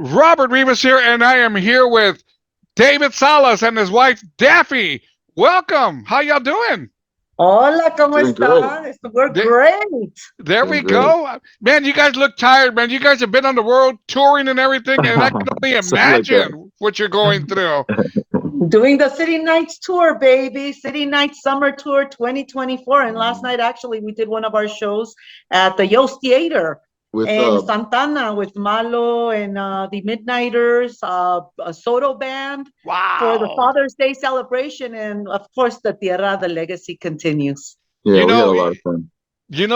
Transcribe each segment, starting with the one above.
Robert Rivas here, and I am here with David Salas and his wife Daphee. Welcome. How y'all doing? Hola, ¿cómo Doing great. están? We're There, great. there Doing we great. go. Man, you guys look tired, man. You guys have been on the world touring and everything, and I can only Something like that. imagine what you're going through. Doing the City Nights tour, baby. City Nights Summer Tour 2024. And last night, actually, we did one of our shows at the Yost Theater With in Santana with Malo and the Midnighters, a Soto band for the Wow. Father's Day celebration. And of course, the Tierra, the legacy continues. You yeah, we had a know, lot of fun.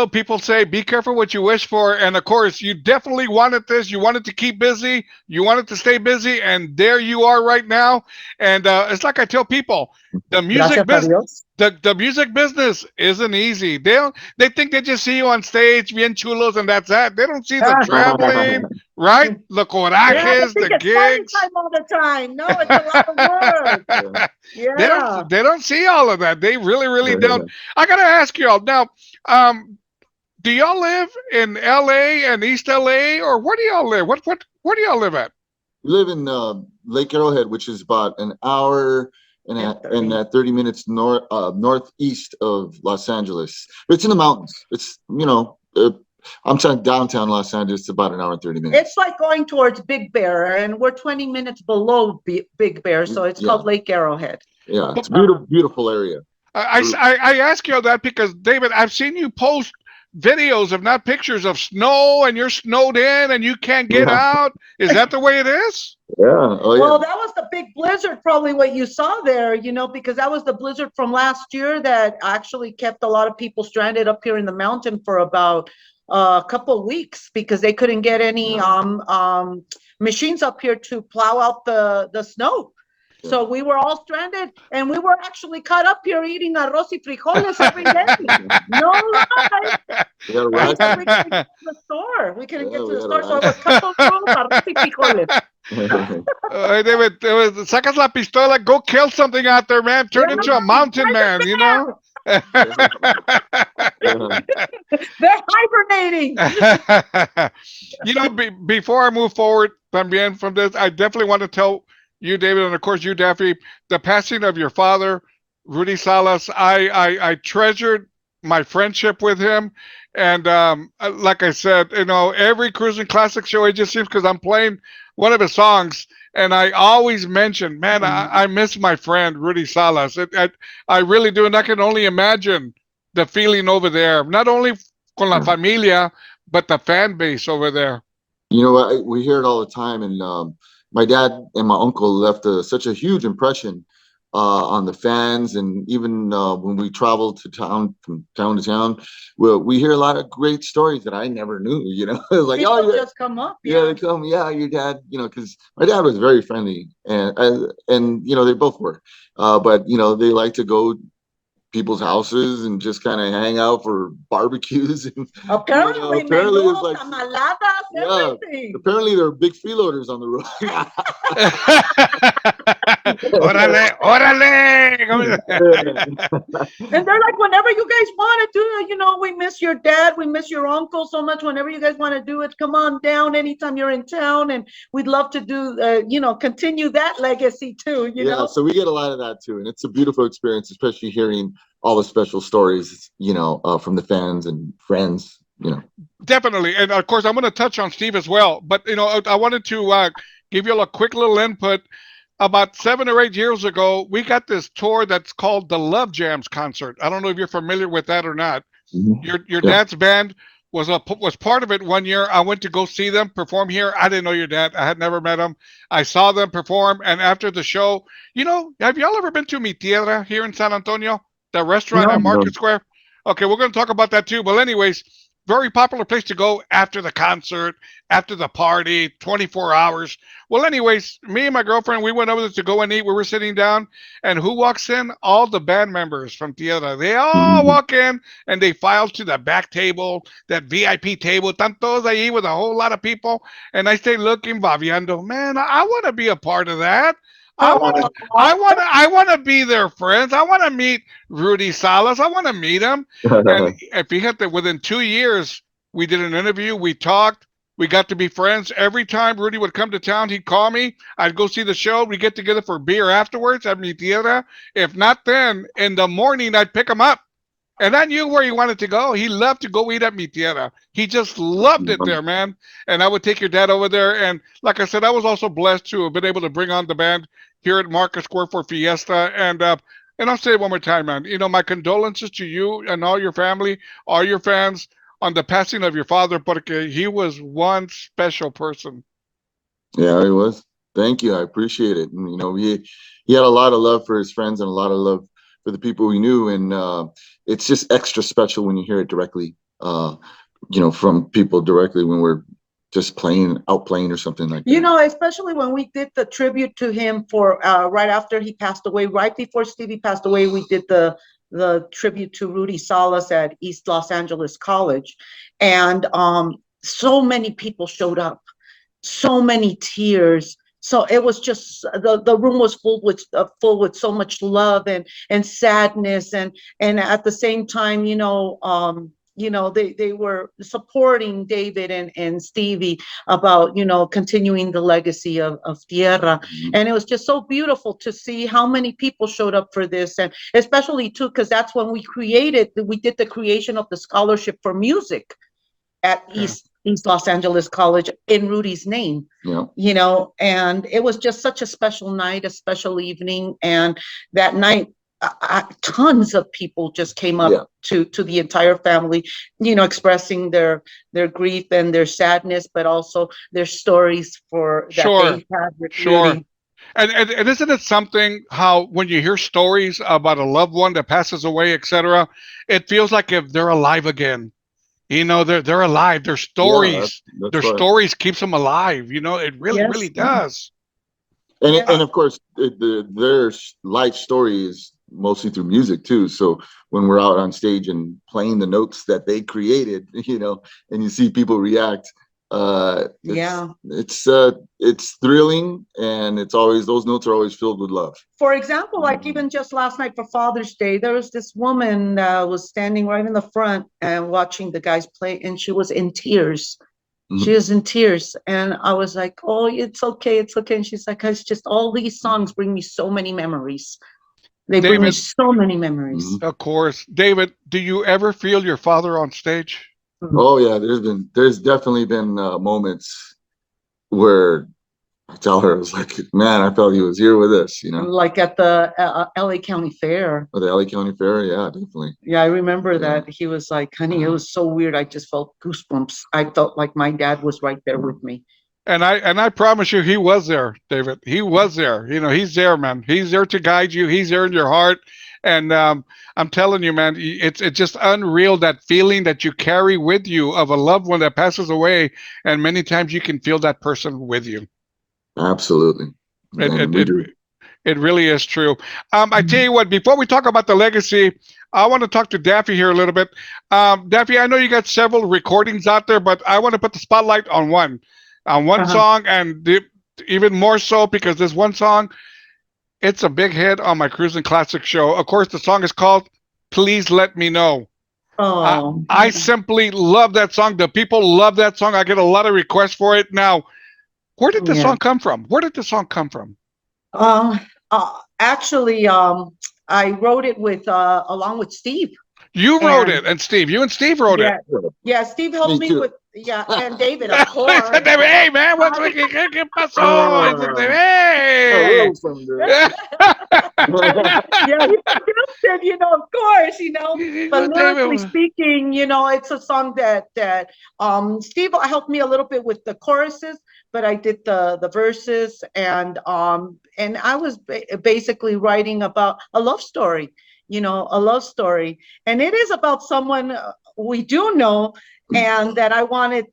people say be careful what you wish for, and of course, you definitely wanted this. You wanted to keep busy. You wanted to stay busy, and there you are right now. And it's like I tell people, the music Gracias a business. Dios. The music business isn't easy. They think they just see you on stage, bien chulos, and that's that. They don't see the traveling, right? The Yeah, they corajes, think the it's party gigs. time all the time. No, it's a lot of work. Yeah. Yeah. They don't see all of that. They really don't. I gotta ask y'all now. Um, do y'all live in L.A. and East L.A. or where do y'all live? Where do y'all live at? We live in Lake Arrowhead, which is about an hour and 30 minutes northeast of Los Angeles. It's in the mountains. It's I'm trying downtown Los Angeles. It's about an hour and 30 minutes. It's like going towards Big Bear, and we're 20 minutes below Big Bear, so it's called Lake Arrowhead. Yeah, it's a beautiful area. I ask you all that because David, I've seen you post videos of not pictures of snow, and you're snowed in and you can't get out. Is that the way it is? Yeah. Oh, yeah. Well, that was the big blizzard, probably what you saw there, because that was the blizzard from last year that actually kept a lot of people stranded up here in the mountain for about a couple of weeks because they couldn't get any machines up here to plow out the snow. So we were all stranded, and we were actually caught up here eating arroz y frijoles every day. No lie. Because we couldn't get to the store. We couldn't get to the store, so it was couple rolls, arroz y frijoles. David, sacas la pistola, go kill something out there, man. Turn into a mountain man, you know? They're hibernating. Before I move forward, también from this, I definitely want to tell you, David, and of course you, Daphee, the passing of your father, Rudy Salas. I treasured my friendship with him, and like I said, every Cruising Classic show, it just seems because I'm playing one of his songs, and I always mention, man, I miss my friend Rudy Salas. I really do, and I can only imagine the feeling over there, not only con la familia, but the fan base over there. You know what? We hear it all the time, and my dad and my uncle left such a huge impression on the fans, and even when we travel from town to town, we hear a lot of great stories that I never knew. It's like, people just come up. Yeah, they come. Yeah, your dad. Because my dad was very friendly, and they both were, but they like to go people's houses and just kind of hang out for barbecues. And apparently it's like tamaladas, everything. Apparently there are big freeloaders on the road. Órale. And they're like, whenever you guys want to do it, we miss your dad, we miss your uncle so much. Whenever you guys want to do it, come on down anytime you're in town, and we'd love to do continue that legacy too. So we get a lot of that too, and it's a beautiful experience, especially hearing all the special stories, from the fans and friends. Definitely, and of course I'm going to touch on Steve as well, but I wanted to give you a quick little input. About 7 or 8 years ago, we got this tour that's called the Love Jams concert. I don't know if you're familiar with that or not. Mm-hmm. Your dad's band was part of it one year. I went to go see them perform here. I didn't know your dad. I had never met him. I saw them perform, and after the show, have y'all ever been to Mi Tierra here in San Antonio, the restaurant at Market Square? Okay, we're going to talk about that too. But anyways, very popular place to go after the concert, after the party, 24 hours. Well, anyways, me and my girlfriend, we went over there to go and eat. We were sitting down, and who walks in? All the band members from Tierra. They all walk in, and they file to the back table, that VIP table. Están todos ahí with a whole lot of people. And I stay looking, baviando. Man, I want to be a part of that. I want to be their friends. I want to meet Rudy Salas. I want to meet him. And fíjate, within 2 years, we did an interview. We talked. We got to be friends. Every time Rudy would come to town, he'd call me. I'd go see the show. We'd get together for beer afterwards at Mi Tierra. If not then, in the morning, I'd pick him up. And I knew where he wanted to go. He loved to go eat at Mi Tierra. He just loved it there, man. And I would take your dad over there. And like I said, I was also blessed to have been able to bring on the band here at Market Square for Fiesta. And I'll say it one more time, man. You know, my condolences to you and all your family, all your fans on the passing of your father, porque he was one special person. Yeah, he was. Thank you. I appreciate it. And, he had a lot of love for his friends and a lot of love for the people he knew. And it's just extra special when you hear it directly, from people directly when we're just playing or something like that. Especially when we did the tribute to him for right after he passed away, right before Stevie passed away, we did the tribute to Rudy Salas at East Los Angeles College. And so many people showed up, so many tears. So it was just the room was full with so much love and sadness and at the same time, they were supporting David and Stevie about, continuing the legacy of Tierra. Mhm. And it was just so beautiful to see how many people showed up for this. And especially too, because that's when we did the creation of the scholarship for music at East Los Angeles College in Rudy's name. Yeah. And it was just such a special night, a special evening. And that night, tons of people just came up to the entire family, expressing their grief and their sadness, but also their stories that they had with Rudy. And isn't it something how when you hear stories about a loved one that passes away, etc., it feels like if they're alive again. They're alive. Their stories, that's right. Stories keeps them alive. It really does. And of course, their life story is mostly through music too. So when we're out on stage and playing the notes that they created, and you see people react, it's thrilling, and it's always, those notes are always filled with love. For example, like even just last night for Father's Day, there was this woman that was standing right in the front and watching the guys play, and she was in tears. Mm-hmm. She was in tears, and I was like, "Oh, it's okay, it's okay." And she's like, "It's just all these songs bring me so many memories. They bring me so many memories." Mm-hmm. Of course, David, do you ever feel your father on stage? Oh yeah, there's definitely been moments where I tell her, I was like, man, I felt he was here with us, Like at the LA County Fair. At the LA County Fair, yeah, definitely. Yeah, I remember that. He was like, honey, it was so weird. I just felt goosebumps. I felt like my dad was right there with me. And I promise you, he was there, David. He was there. He's there, man. He's there to guide you. He's there in your heart. And I'm telling you, man, it's just unreal, that feeling that you carry with you of a loved one that passes away. And many times you can feel that person with you. Absolutely. It really is true. I tell you what, before we talk about the legacy, I want to talk to Daphee here a little bit. Daphee, I know you got several recordings out there, but I want to put the spotlight on one song, and even more so because this one song, it's a big hit on my Cruising Classic show. Of course, the song is called Please Let Me Know. Oh, I simply love that song. The people love that song. I get a lot of requests for it. Now, where did the song come from? Actually, I wrote it along with Steve. You wrote it, and Steve. You and Steve wrote it. Yeah, Steve helped me with. Yeah, and David, of course. Hey, man, what's ¿qué pasó? Hey. Yeah, he of course, But lyrically speaking, it's a song that Steve helped me a little bit with the choruses, but I did the verses, and I was basically writing about a love story, a love story, and it is about someone we do know. And that I wanted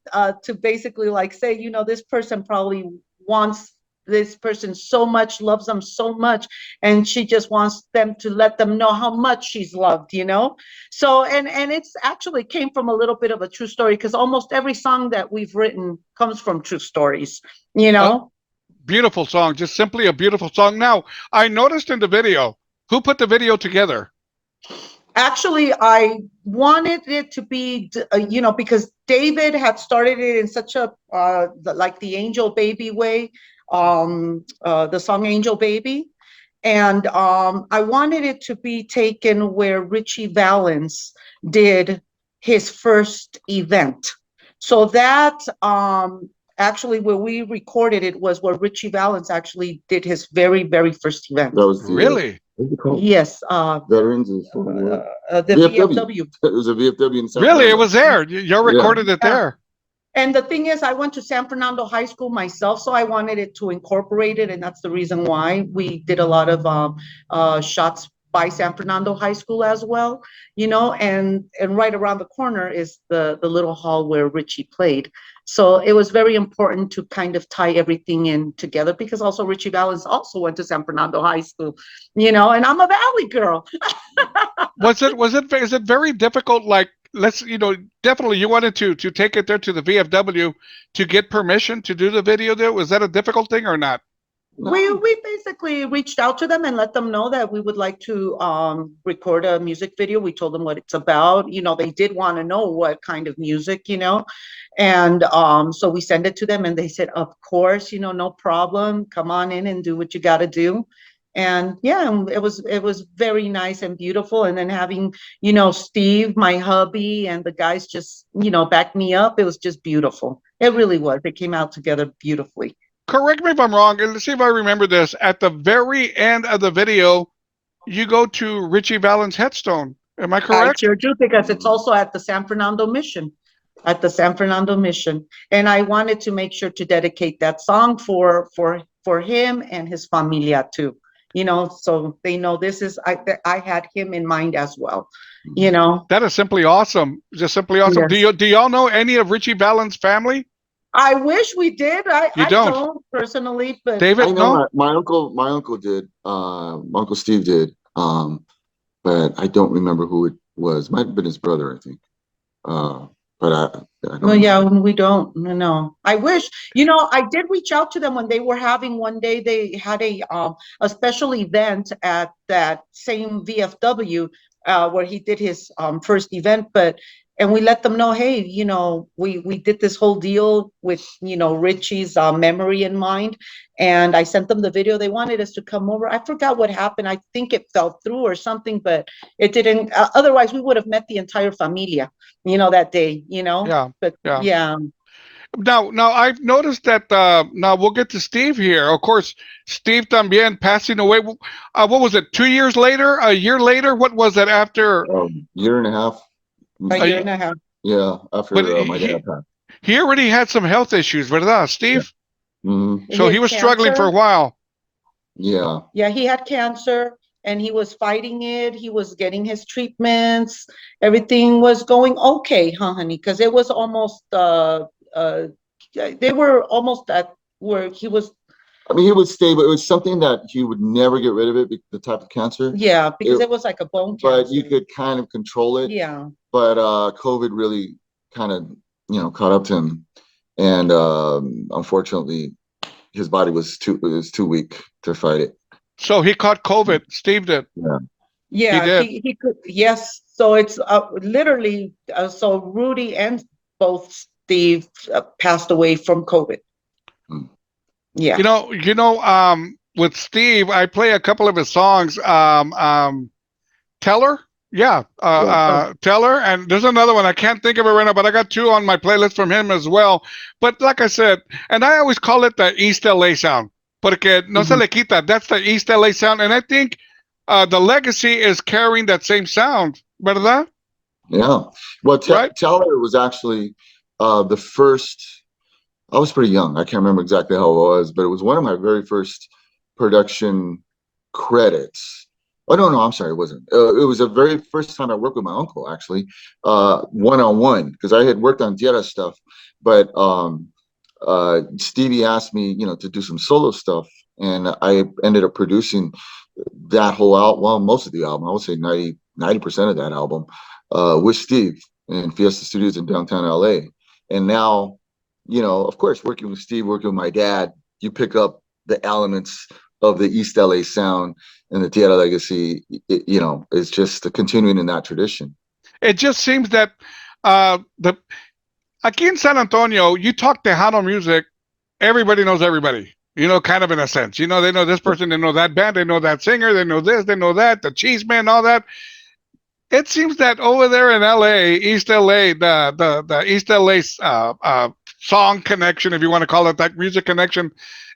to basically say, this person probably wants this person so much, loves them so much, and she just wants them to let them know how much she's loved, So, and it's actually came from a little bit of a true story, because almost every song that we've written comes from true stories, Oh, beautiful song, just simply a beautiful song. Now, I noticed in the video, who put the video together? Actually, I wanted it to be, because David had started it in such a like the Angel Baby way, the song Angel Baby, and I wanted it to be taken where Richie Valens did his first event. So that actually where we recorded it was where Richie Valens actually did his very, very first event. That was the Really? what's it called? Yes, Veterans of Civil War. the VFW. It was a VFW in San Really? It Fernando. was there. You recorded it Yeah. there. And the thing is, I went to San Fernando High School myself, so I wanted it to incorporate it, and that's the reason why we did a lot of shots by San Fernando High School as well, and right around the corner is the little hall where Richie played. So it was very important to kind of tie everything in together because also Richie Valens also went to San Fernando High School, and I'm a Valley girl. Is it very difficult? Like, definitely you wanted to take it there to the VFW to get permission to do the video there. Was that a difficult thing or not? We basically reached out to them and let them know that we would like to record a music video. We told them what it's about. They did want to know what kind of music, and so we sent it to them and they said, of course, no problem. Come on in and do what you got to do. And yeah, it was very nice and beautiful. And then having, Steve, my hubby, and the guys just, back me up. It was just beautiful. It really was. It came out together beautifully. Correct me if I'm wrong, and let's see if I remember this. At the very end of the video, you go to Richie Valens' headstone. Am I correct? I sure do, because it's also at the San Fernando Mission. And I wanted to make sure to dedicate that song for him and his familia too. So they know this is I had him in mind as well. That is simply awesome. Just simply awesome. Yes. Do y'all know any of Richie Valens' family? I wish we did. I don't? don't personally, but David, I know no? my uncle did. Uncle Steve did. But I don't remember who it was. Might have been his brother, I think. But I don't well, yeah, remember. we don't know. I wish, I did reach out to them when they were having one day. They had a special event at that same VFW where he did his first event, and we let them know, hey, we did this whole deal with Richie's memory in mind, and I sent them the video. They wanted us to come over. I forgot what happened. I think it fell through or something, but it didn't. Otherwise, we would have met the entire familia, that day. Yeah. But Yeah. yeah. Now I've noticed that. Now we'll get to Steve here. Of course, Steve también passing away. What was it? 2 years later? A year later? What was it after? Year and a half. A year and a half. Yeah, after my dad passed. He already had some health issues, ¿verdad, Steve? Yeah. Mm-hmm. So he was struggling for a while. Yeah. Yeah, he had cancer and he was fighting it. He was getting his treatments. Everything was going okay, huh, honey? Because it was almost they were almost at where he was. I mean, he would stay, but it was something that he would never get rid of it, the type of cancer. Yeah, because it was like a bone cancer. But you could kind of control it. Yeah. But COVID really kind of, caught up to him. And unfortunately, his body was too weak to fight it. So he caught COVID. Steve did. Yeah. Yeah, he could. Yes. So it's literally, so Rudy and both Steve passed away from COVID. Mm. Yeah. With Steve, I play a couple of his songs. Teller. Yeah. Teller. And there's another one. I can't think of it right now, but I got 2 on my playlist from him as well. But like I said, and I always call it the East LA sound. Porque no se le quita. That's the East LA sound. And I think the legacy is carrying that same sound. ¿Verdad? Yeah. Well, Right? Teller was actually the first. I was pretty young. I can't remember exactly how it was, but it was one of my very first production credits. Oh, no, I'm sorry. It wasn't. It was the very first time I worked with my uncle, actually, one-on-one, because I had worked on Tierra stuff. But Stevie asked me, to do some solo stuff. And I ended up producing that whole album, well, most of the album. I would say 90% of that album with Steve in Fiesta Studios in downtown LA. And now, of course, working with Steve, working with my dad, you pick up the elements of the East LA sound and the Tierra legacy, is just continuing in that tradition. It just seems that the aquí in San Antonio, you talk Tejano music, everybody knows everybody. Kind of in a sense. They know this person, they know that band, they know that singer, they know this, they know that, the cheese man, all that. It seems that over there in LA, East LA, the East LA song connection, if you want to call it that, music connection,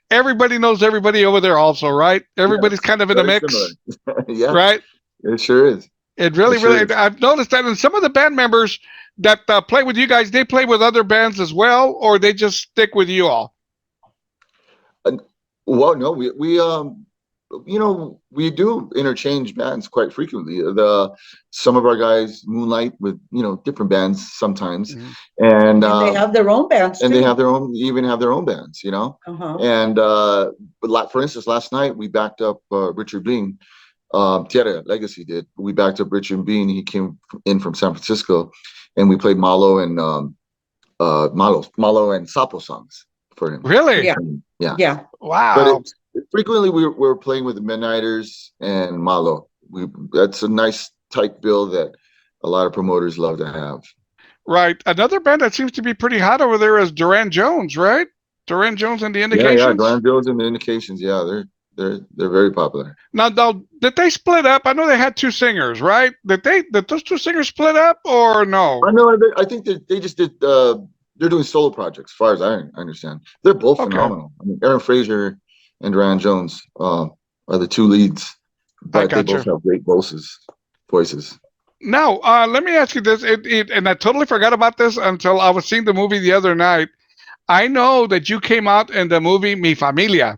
everybody knows everybody over there also, right? Everybody's kind of in a mix. Yeah, right? It sure is. It really, I've noticed that. And some of the band members that play with you guys, they play with other bands as well, or they just stick with you all? Well, no, we do interchange bands quite frequently. Some of our guys moonlight with different bands sometimes, and they have their own bands, and too. they have their own bands, And but for instance, last night we backed up Richard Bean. Tierra Legacy did. We backed up Richard Bean. He came in from San Francisco, and we played Malo and Sapo songs for him. Really? Yeah. Wow. But frequently we're playing with the Midnighters and Malo. That's a nice tight bill that a lot of promoters love to have. Right. Another band that seems to be pretty hot over there is Duran Jones, right? Duran Jones and the Indications. Yeah, Duran Jones and the Indications. Yeah, they're very popular. Now, did they split up? I know they had two singers, right? Did those two singers split up or no? I know. I think that they just did. They're doing solo projects, as far as I understand. They're both phenomenal. I mean, Aaron Fraser and Duran Jones are the two leads, but they both have great voices. Now, let me ask you this, and I totally forgot about this until I was seeing the movie the other night. I know that you came out in the movie Mi Familia.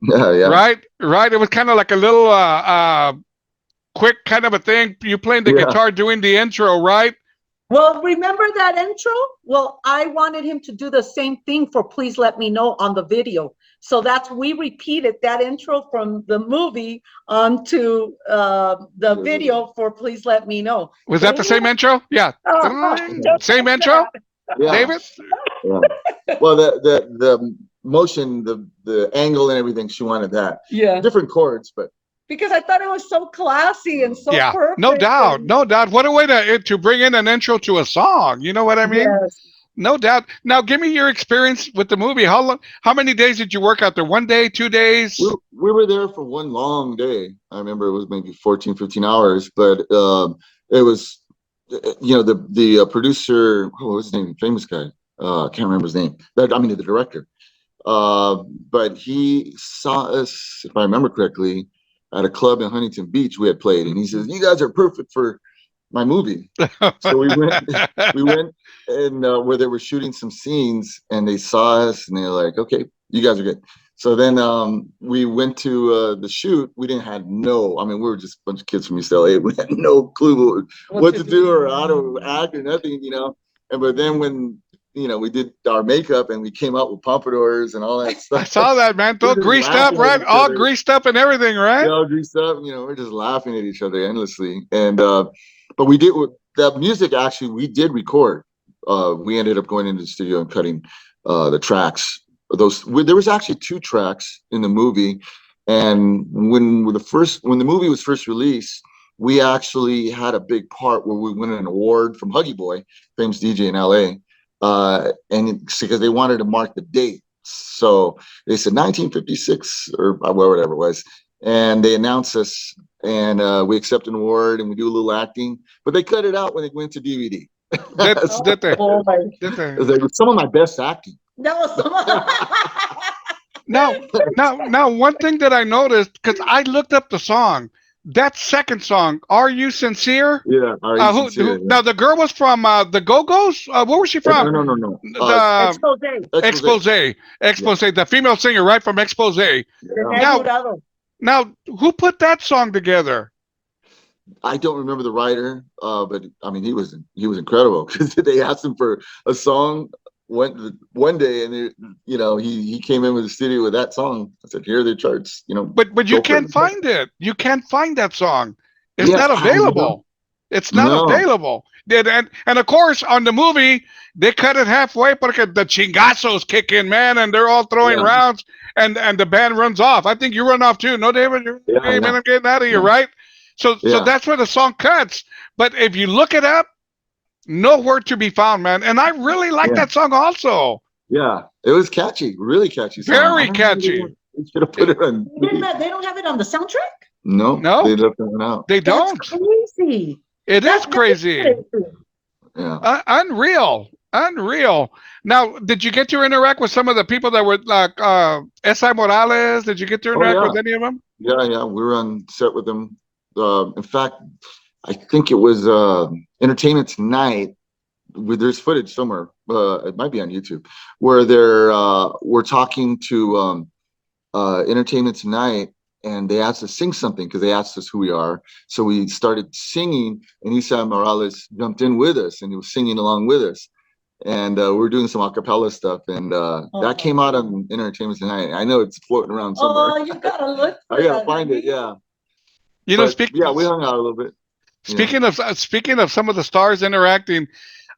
Yeah. Right. It was kind of like a little quick kind of a thing. You playing the guitar, doing the intro, right? Well, remember that intro? Well, I wanted him to do the same thing for Please Let Me Know on the video. So we repeated that intro from the movie onto the video for Please Let Me Know. Was that the same intro? Yeah. Same intro? Yeah. David? Yeah. Well, the motion, the angle and everything, she wanted that. Yeah. Different chords, but because I thought it was so classy and so perfect. No doubt. What a way to bring in an intro to a song. You know what I mean? Yes. No doubt. Now, give me your experience with the movie. How many days did you work out there? 1 day, 2 days? We were there for one long day. I remember it was maybe 14, 15 hours, but it was, the producer, what was his name? Famous guy. I can't remember his name. The director. But he saw us, if I remember correctly, at a club in Huntington Beach we had played, and he says, "You guys are perfect for my movie." So we went and where they were shooting some scenes, and they saw us and they were like, "Okay, you guys are good." So then we went to the shoot. We didn't have we were just a bunch of kids from East LA. We had no clue what to do or how to act or nothing, but then when we did our makeup and we came out with pompadours and all that stuff. I saw that, man. All greased up, right? All greased up and everything, right? Yeah, all greased up. We're just laughing at each other endlessly. And but we did that music. Actually, we did record. We ended up going into the studio and cutting the tracks. There was actually 2 tracks in the movie. And when the movie was first released, we actually had a big part where we won an award from Huggy Boy, famous DJ in LA. And because they wanted to mark the date, so they said 1956 or whatever it was, and they announced us, and we accept an award and we do a little acting, but they cut it out when it went to DVD. Did they? It was some of my best acting. That was Now, one thing that I noticed, because I looked up the song. That second song, "Are You Sincere?" Yeah. Sincere, Now, the girl was from the Go-Go's? Where was she from? No. Expose. The female singer, right, from Expose. Yeah. Now, who put that song together? I don't remember the writer, but he was incredible because they asked him for a song one day, and he came in with the studio with that song. I said, "Here are the charts." But you can't find it. You can't find that song. It's not available. It's not available. And of course, on the movie, they cut it halfway because the chingazos kick in, man, and they're all throwing rounds. and the band runs off. I think you run off too. No, David, you're Yeah, hey, man, yeah, I'm getting out of here, yeah, right? So yeah, that's where the song cuts. But if you look it up, nowhere to be found, man. And I really like yeah, that song also. yeah. It was catchy, really catchy song. I Very don't know if catchy. they should have put it on TV. They don't have it on the soundtrack? No, No, they left that one out. they That's don't. crazy. It is That is crazy. crazy. Yeah. Unreal. Unreal. Now, did you get to interact with some of the people that were like S.I. Morales? Did you get to Oh interact yeah, with any of them? yeah, yeah. We were on set with them. In fact, I think it was Entertainment Tonight. There's footage somewhere. It might be on YouTube where we're talking to Entertainment Tonight, and they asked us to sing something because they asked us who we are. So we started singing, and Isa Morales jumped in with us, and he was singing along with us. And we were doing some a cappella stuff, and that came out on Entertainment Tonight. I know it's floating around somewhere. Oh, you gotta look for I gotta that, find it. honey. Yeah, You know, but yeah, we hung out a little bit. Yeah. speaking of some of the stars interacting,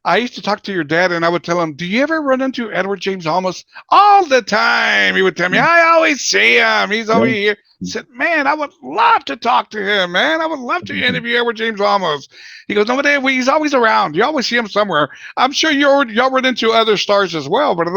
I used to talk to your dad, and I would tell him, "Do you ever run into Edward James Olmos?" All the time, he would tell me, "I always see him. He's over here." I said, "Man, I would love to talk to him, man. I would love to interview Edward James Olmos." He goes, "No, Dave, he's always around. You always see him somewhere." I'm sure y'all run into other stars as well, but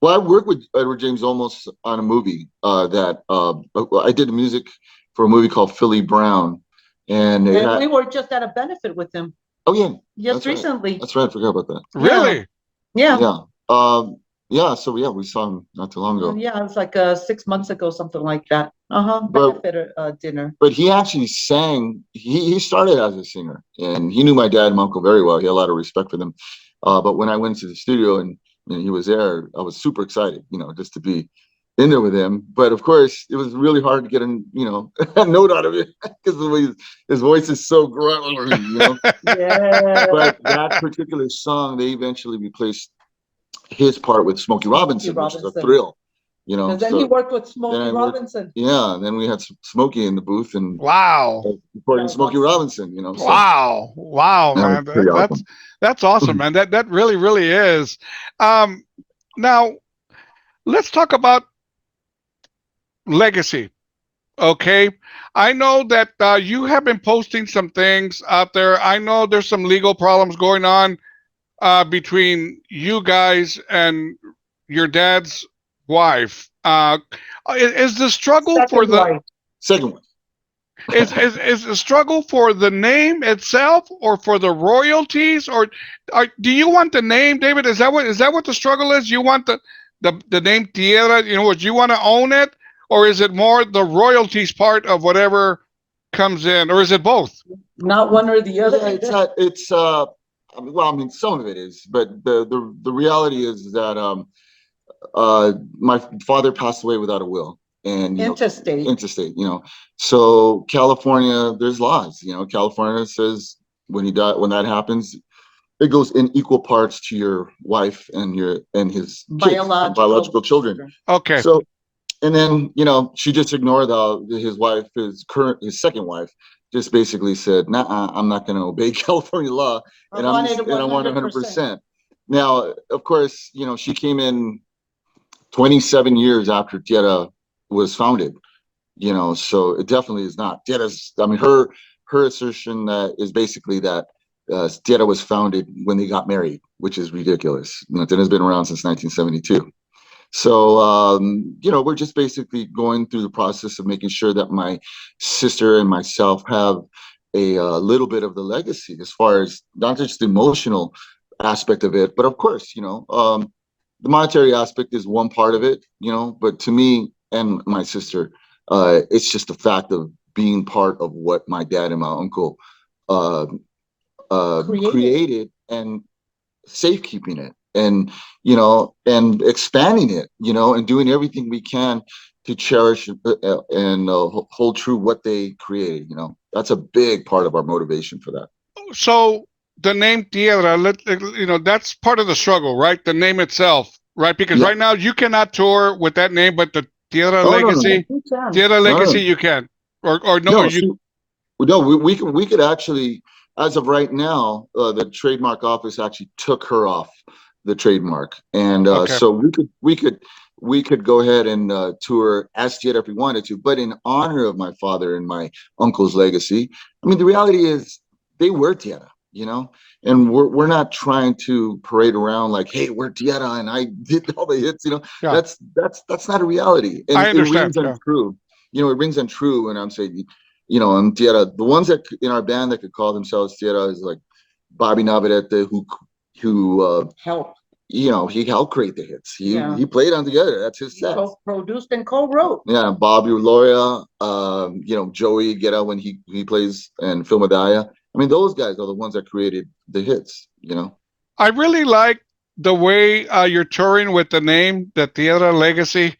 Well, I worked with Edward James almost on a movie that I did the music for a movie called Philly Brown, and And we were just at a benefit with him oh yeah, just that's right. recently. That's right. I forgot about that. really, Yeah. Yeah. Yeah. So yeah, we saw him not too long ago. Yeah, it was like 6 months ago, something like that. But Benefit dinner. but he actually sang. He started as a singer, and he knew my dad and my uncle very well. He had a lot of respect for them. But when I went to the studio and he was there, I was super excited, just to be in there with him. But of course, it was really hard to get a note out of it because his voice is so grunt. Yeah. But that particular song, they eventually replaced his part with Smokey Robinson, which is a thrill. Because then he worked with Smokey Robinson. Yeah, and then we had Smokey in the booth and wow, recording Smokey Robinson. So wow, that was man, pretty awesome. that's awesome, man. That really is. Now let's talk about legacy. Okay, I know that you have been posting some things out there. I know there's some legal problems going on between you guys and your dad's wife. Is the struggle for the second one? is the struggle for the name itself or for the royalties, or do you want the name, David? Is that what the struggle is? You want the name Tierra? Would you want to own it, or is it more the royalties part of whatever comes in, or is it both? Not one or the other. It's well, I mean, some of it is, but the reality is that my father passed away without a will, and intestate. So California, there's laws. California says when that happens, it goes in equal parts to your wife and his biological children. Okay. So, and then she just ignored his second wife. Just basically said, "Nah, I'm not going to obey California law, and I want 100%." Now, of course, she came in 27 years after Tierra was founded. So it definitely is not Tierra's. I mean, her assertion is basically that Tierra was founded when they got married, which is ridiculous. Tierra's been around since 1972. So, we're just basically going through the process of making sure that my sister and myself have a little bit of the legacy as far as not just the emotional aspect of it, but of course, the monetary aspect is one part of it, but to me and my sister, it's just the fact of being part of what my dad and my uncle created and safekeeping it. And and expanding it, and doing everything we can to cherish and hold true what they created. That's a big part of our motivation for that. So the name Tierra, that's part of the struggle, right? The name itself, right? Because right now you cannot tour with that name, but the Tierra Legacy, no. Tierra Legacy, you can, or no, we could actually, as of right now, the trademark office actually took her off the trademark, and so we could we could go ahead and tour as Tierra if we wanted to, but in honor of my father and my uncle's legacy. I mean, the reality is they were Tierra, and we're not trying to parade around like, hey, we're Tierra and I did all the hits. Yeah, That's not a reality, and I it understand. rings Yeah. untrue. It rings untrue when I'm saying, I'm Tierra. The ones that in our band that could call themselves Tierra is like Bobby Navarrete, who Help. he helped create the hits. Yeah. He played on together. That's his set. Co-produced and co-wrote. Yeah, Bobby Loria, Joey Guerra when he plays, and Phil Medalla. I mean, those guys are the ones that created the hits. I really like the way you're touring with the name, the Tierra Legacy,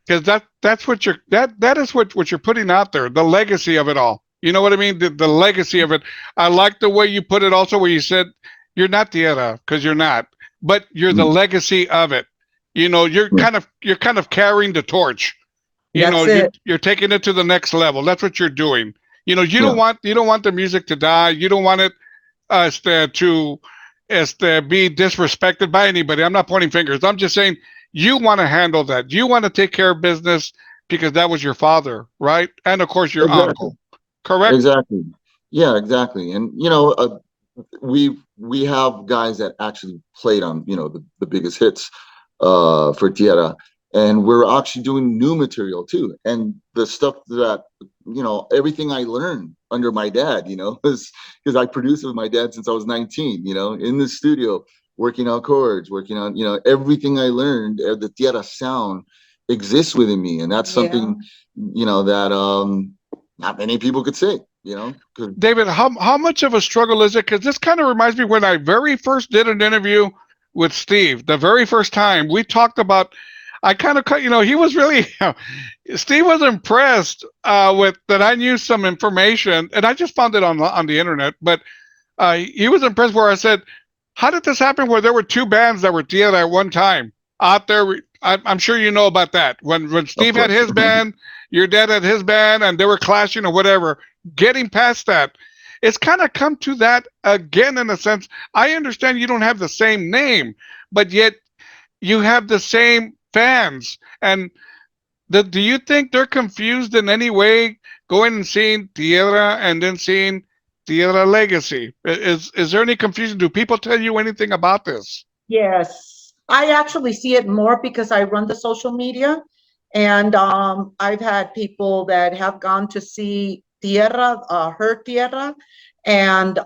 because that's what that is what you're putting out there, the legacy of it all. You know what I mean? The legacy of it. I like the way you put it also, where you said you're not Tierra, because you're not, but you're the legacy of it. You're kind of carrying the torch. You're taking it to the next level. That's what you're doing. You don't want the music to die. You don't want it to be disrespected by anybody. I'm not pointing fingers. I'm just saying you want to handle that. You want to take care of business because that was your father, right? And of course your uncle. Correct? Exactly. Yeah, exactly. And we have guys that actually played on the biggest hits for Tierra, and we're actually doing new material too. And the stuff that everything I learned under my dad, because I produced with my dad since I was 19, in the studio, working on chords, working on everything I learned. The Tierra sound exists within me, and that's something that not many people could say. David, how much of a struggle is it? Because this kind of reminds me when I very first did an interview with Steve, the very first time we talked about. I kind of cut, he was really, Steve was impressed with that I knew some information, and I just found it on the internet. But he was impressed where I said, "How did this happen? Where there were two bands that were together at one time out there?" I'm sure you know about that. When Steve had his band, your dad had his band, and they were clashing or whatever. Getting past that, it's kind of come to that again in a sense. I understand you don't have the same name, but yet you have the same fans. And do you think they're confused in any way going and seeing Tierra and then seeing Tierra Legacy? Is there any confusion? Do people tell you anything about this? Yes, I actually see it more because I run the social media, and I've had people that have gone to see Tierra, her Tierra, and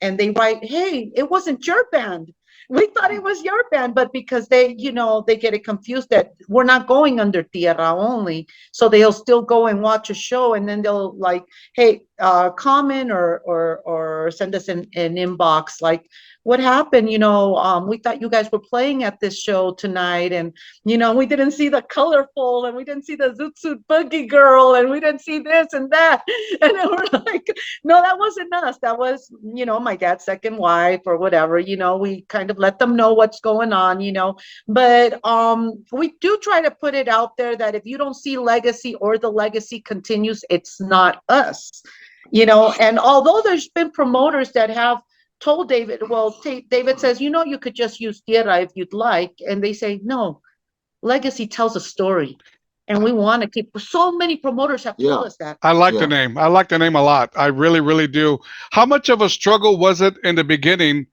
they write, "Hey, it wasn't your band. We thought it was your band," but because they get it confused that we're not going under Tierra only, so they'll still go and watch a show, and then they'll like, hey, comment or send us an inbox like, what happened? We thought you guys were playing at this show tonight, and we didn't see the colorful, and we didn't see the Zoot Suit Boogie Girl, and we didn't see this and that, and then we're like, no, that wasn't us. That was my dad's second wife or whatever. We kind of let them know what's going on. But we do try to put it out there that if you don't see legacy or the legacy continues, it's not us. And although there's been promoters that have told David, well, David says, you could just use Tierra if you'd like. And they say, no, legacy tells a story. And we want to keep, so many promoters have told us that. I like the name. I like the name a lot. I really, really do. How much of a struggle was it in the beginning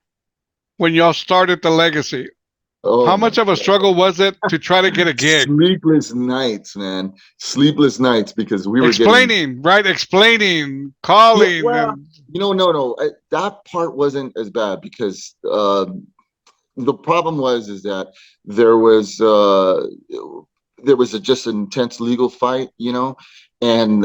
when y'all started the legacy? Oh, how much of a struggle was it to try to get a gig? Sleepless nights, man. Sleepless nights because we were explaining, calling. Yeah, well, no. That part wasn't as bad because the problem is that there was just an intense legal fight, and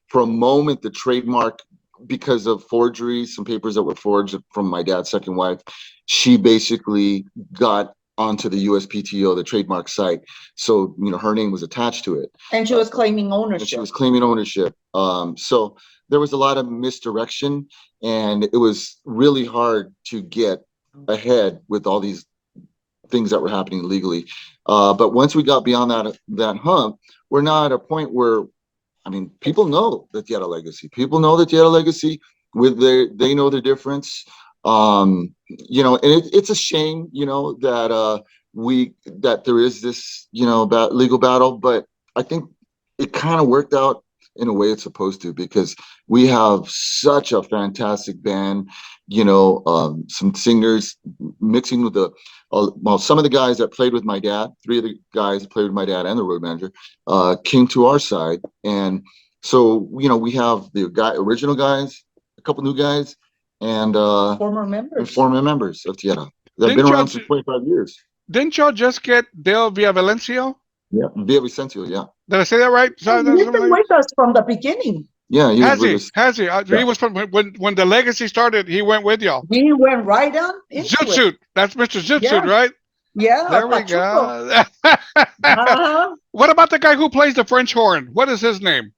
for a moment the trademark, because of forgeries, some papers that were forged from my dad's second wife, she basically got onto the USPTO, the trademark site. So, her name was attached to it. And she was claiming ownership. So there was a lot of misdirection, and it was really hard to get ahead with all these things that were happening legally. But once we got beyond that hump, we're now at a point where, people know the Tierra Legacy. People know the Tierra Legacy. They know the difference. And it's a shame, that that there is this, about legal battle, but I think it kind of worked out in a way it's supposed to, because we have such a fantastic band, some singers mixing with some of the guys that played with my dad, three of the guys that played with my dad and the road manager, came to our side. And so, we have the original guys, a couple new guys, and former members of Tierra. They've been around for 25 years. Didn't y'all just get Dale Villavicencio? Yeah, Villavicencio, yeah. Did I say that right? He's been with us from the beginning. Yeah, he was with us. Has he? He was from when the legacy started. He went with y'all. He went right on into Zoot. That's Mr. Zoot, right? Yeah. There we go. What about the guy who plays the French horn? What is his name?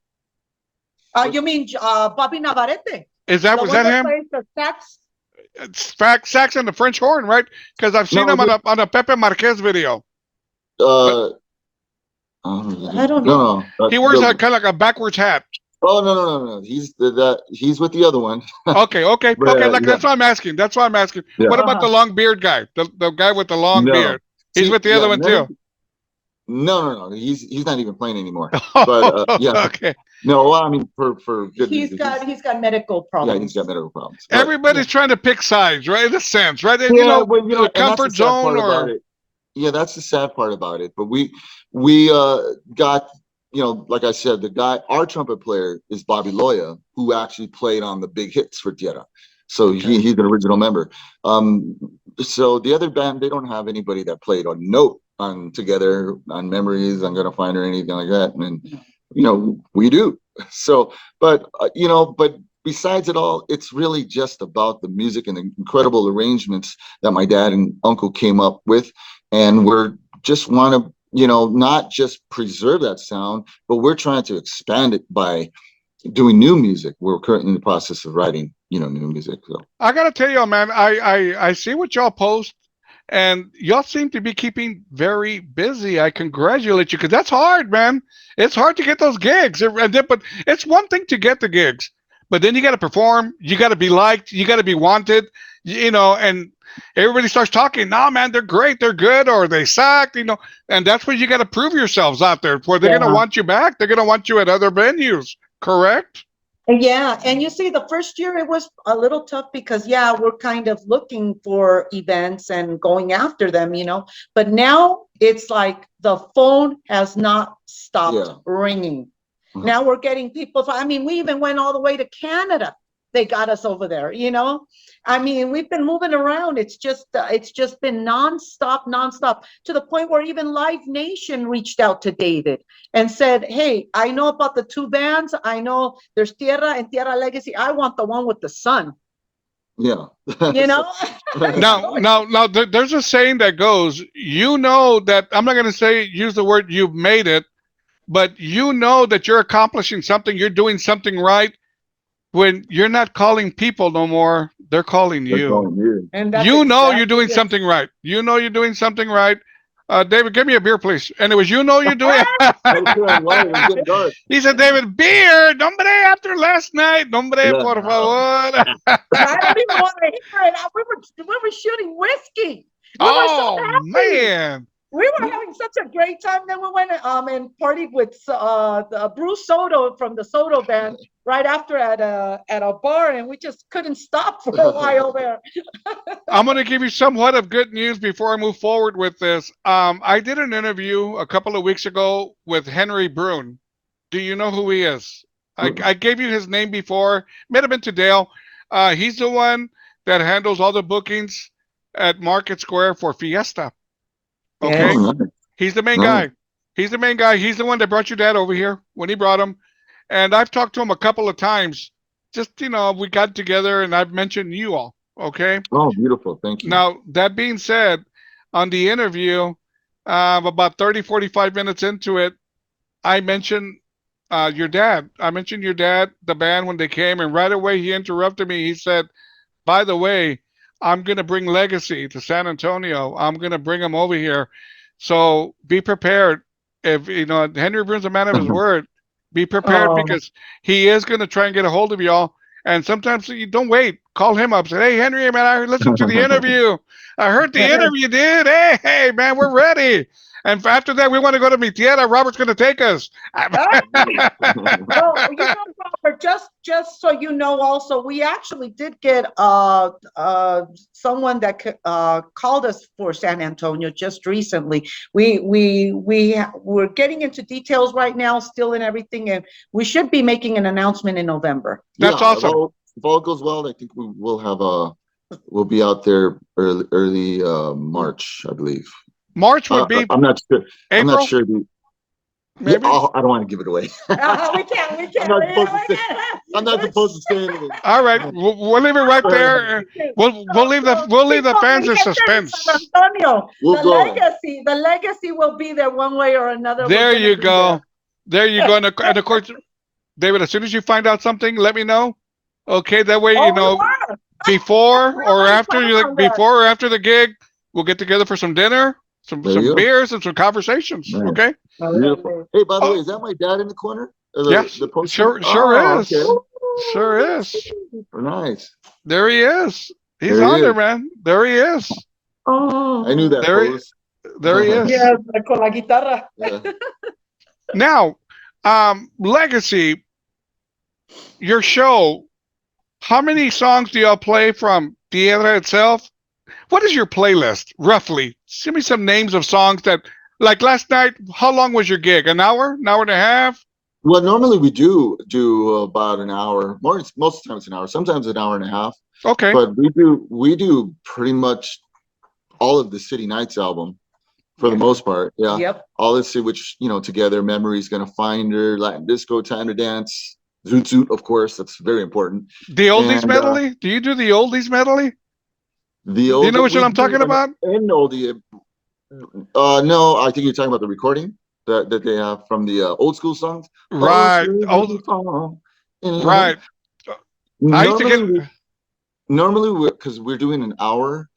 You mean Bobby Navarrete? Was that him? Plays the sax and the French horn, right? Because I've seen him on a Pepe Marquez video. I don't know. No, he wears kind of like a backwards hat. Oh no! He's with the other one. Okay. That's why I'm asking. Yeah. What about the long beard guy? The guy with the long beard. He's with the other one too. No. He's not even playing anymore. But yeah. Okay. No, I mean for good reason. He's got medical problems. Yeah, he's got medical problems. But, everybody's trying to pick sides, right? In a sense, right? And, the comfort zone or. Yeah, that's the sad part about it. But we got, like I said, our trumpet player is Bobby Loya, who actually played on the big hits for Tierra. So he's an original member. So the other band, they don't have anybody that played on note together on Memories, I'm Gonna Find Her, anything like that. And, we do. So, but besides it all, it's really just about the music and the incredible arrangements that my dad and uncle came up with. And we're just want to, not just preserve that sound, but we're trying to expand it by doing new music. We're currently in the process of writing, new music. So I gotta tell you, man, I see what y'all post, and y'all seem to be keeping very busy. I congratulate you, because that's hard, man. It's hard to get those gigs, but it's one thing to get the gigs, but then you got to perform. You got to be liked. You got to be wanted. And everybody starts talking. Nah, man, they're great, they're good, or they suck. And that's where you got to prove yourselves out there. Where they're gonna want you back. They're gonna want you at other venues. Correct? Yeah, and you see, the first year it was a little tough because we're kind of looking for events and going after them, But now it's like the phone has not stopped ringing. Mm-hmm. Now we're getting people. We even went all the way to Canada. They got us over there, we've been moving around. It's just been nonstop, to the point where even Live Nation reached out to David and said, hey, I know about the two bands. I know there's Tierra and Tierra Legacy. I want the one with the sun. Yeah. Now, there's a saying that goes, that I'm not going to use the word you've made it, but that you're accomplishing something, you're doing something right. When you're not calling people no more, they're calling you. And you're doing something right. You're doing something right. David, give me a beer, please. Anyways, you're doing. He said, David, beer, nombre, after last night, nombre, por favor. I don't even want to hear it. We were shooting whiskey. We were so happy. Man. We were having such a great time. Then we went and partied with Bruce Soto from the Soto band right after at a bar, and we just couldn't stop for a while there. I'm going to give you somewhat of good news before I move forward with this. I did an interview a couple of weeks ago with Henry Brune. Do you know who he is? I gave you his name before. Might have been to Dale. He's the one that handles all the bookings at Market Square for Fiesta. Okay, he's the main guy. He's the main guy. He's the one that brought your dad over here when he brought him. And I've talked to him a couple of times. Just, we got together and I've mentioned you all. Okay. Oh, beautiful. Thank you. Now, that being said, on the interview, about 30, 45 minutes into it, I mentioned your dad. I mentioned your dad, the band, when they came. And right away, he interrupted me. He said, by the way, I'm going to bring Legacy to San Antonio. I'm going to bring him over here. So be prepared. If, Henry Brune's a man of his word, be prepared because he is going to try and get a hold of y'all. And sometimes you don't wait. Call him up. Say, hey, Henry, man, I listened to the interview. I heard the interview, dude. Hey, man, we're ready. And after that, we want to go to Mi Tierra. Robert's going to take us. Well, Robert, just so you know, also we actually did get someone that called us for San Antonio just recently. We're getting into details right now, still and everything, and we should be making an announcement in November. That's awesome. If all goes well, I think we will have we'll be out there early March, I believe. March would be. I'm not sure. April? I'm not sure. Maybe? I don't want to give it away. We can't. I'm not supposed to say anything. All right, we'll leave it right there. We'll leave the fans in suspense. Antonio, The legacy will be there one way or another. There you go. And of course, David, as soon as you find out something, let me know. Okay, that way before or after the gig, we'll get together for some dinner. Some beers and some conversations. Nice. Okay. Beautiful. Hey, by the way, is that my dad in the corner? Yes. Sure is. Okay. Sure is. Nice. There he is. He's on there, man. There he is. Oh. I knew that. There he is. Yeah, con la guitarra. Yeah. Now, Legacy, your show. How many songs do y'all play from Tierra itself? What is your playlist, roughly? Give me some names of songs that, like last night, how long was your gig? An hour and a half? Well, normally we do about an hour. Most of the time it's an hour, sometimes an hour and a half. Okay. But we do pretty much all of the City Nights album for the most part. Yeah. Yep. All of the, which, Together, Memory's Gonna Find Her, Latin Disco, Time to Dance, Zoot Zoot, of course, that's very important. The oldies medley? Do you do the oldies medley? Do you know what I'm talking about? An oldie. No, I think you're talking about the recording that they have from the old school songs. Right. Right. Normally, because we're doing an hour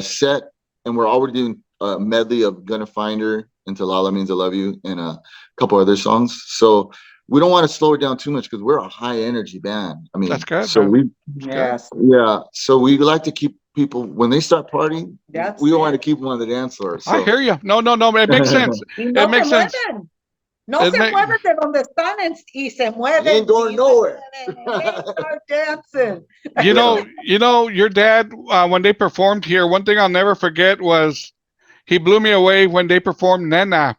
set, and we're already doing a medley of Gonna Find Her, Until Allah Means I Love You, and a couple other songs. So we don't want to slow it down too much because we're a high energy band. I mean, that's good. So so we like to keep people when they start partying. We don't want to keep them on the dance floor. So. I hear you. No, it makes sense. It makes sense. No se mueven de donde están y se mueven. They ain't going nowhere. They start dancing. Your dad, when they performed here, one thing I'll never forget was he blew me away when they performed Nena.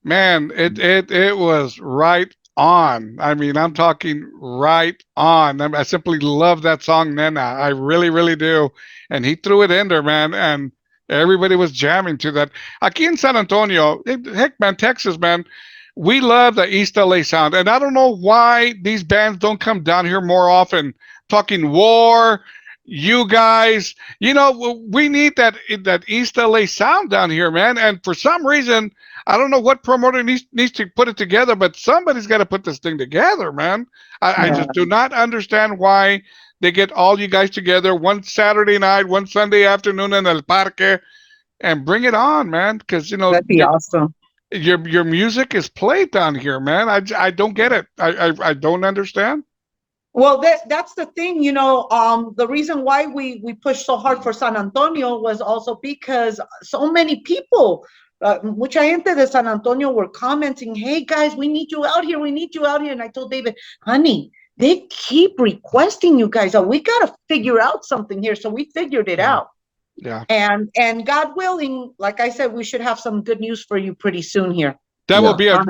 Man, it was right on. I mean, I'm talking right on. I simply love that song, Nena. I really, really do. And he threw it in there, man, and everybody was jamming to that. Aquí in San Antonio, heck, man, Texas, man, we love the East LA sound. And I don't know why these bands don't come down here more often. Talking War, you guys, we need that East LA sound down here, man. And for some reason, I don't know what promoter needs to put it together, but somebody's got to put this thing together, man. I just do not understand why they get all you guys together one Saturday night, one Sunday afternoon in El Parque, and bring it on, man. Because that'd be awesome. Your music is played down here, man. I don't get it. I don't understand. Well, that's the thing, the reason why we pushed so hard for San Antonio was also because so many people, mucha gente de San Antonio were commenting, hey guys, we need you out here. And I told David, honey, they keep requesting you guys. We got to figure out something here. So we figured it out. Yeah. And God willing, like I said, we should have some good news for you pretty soon here. That'll be a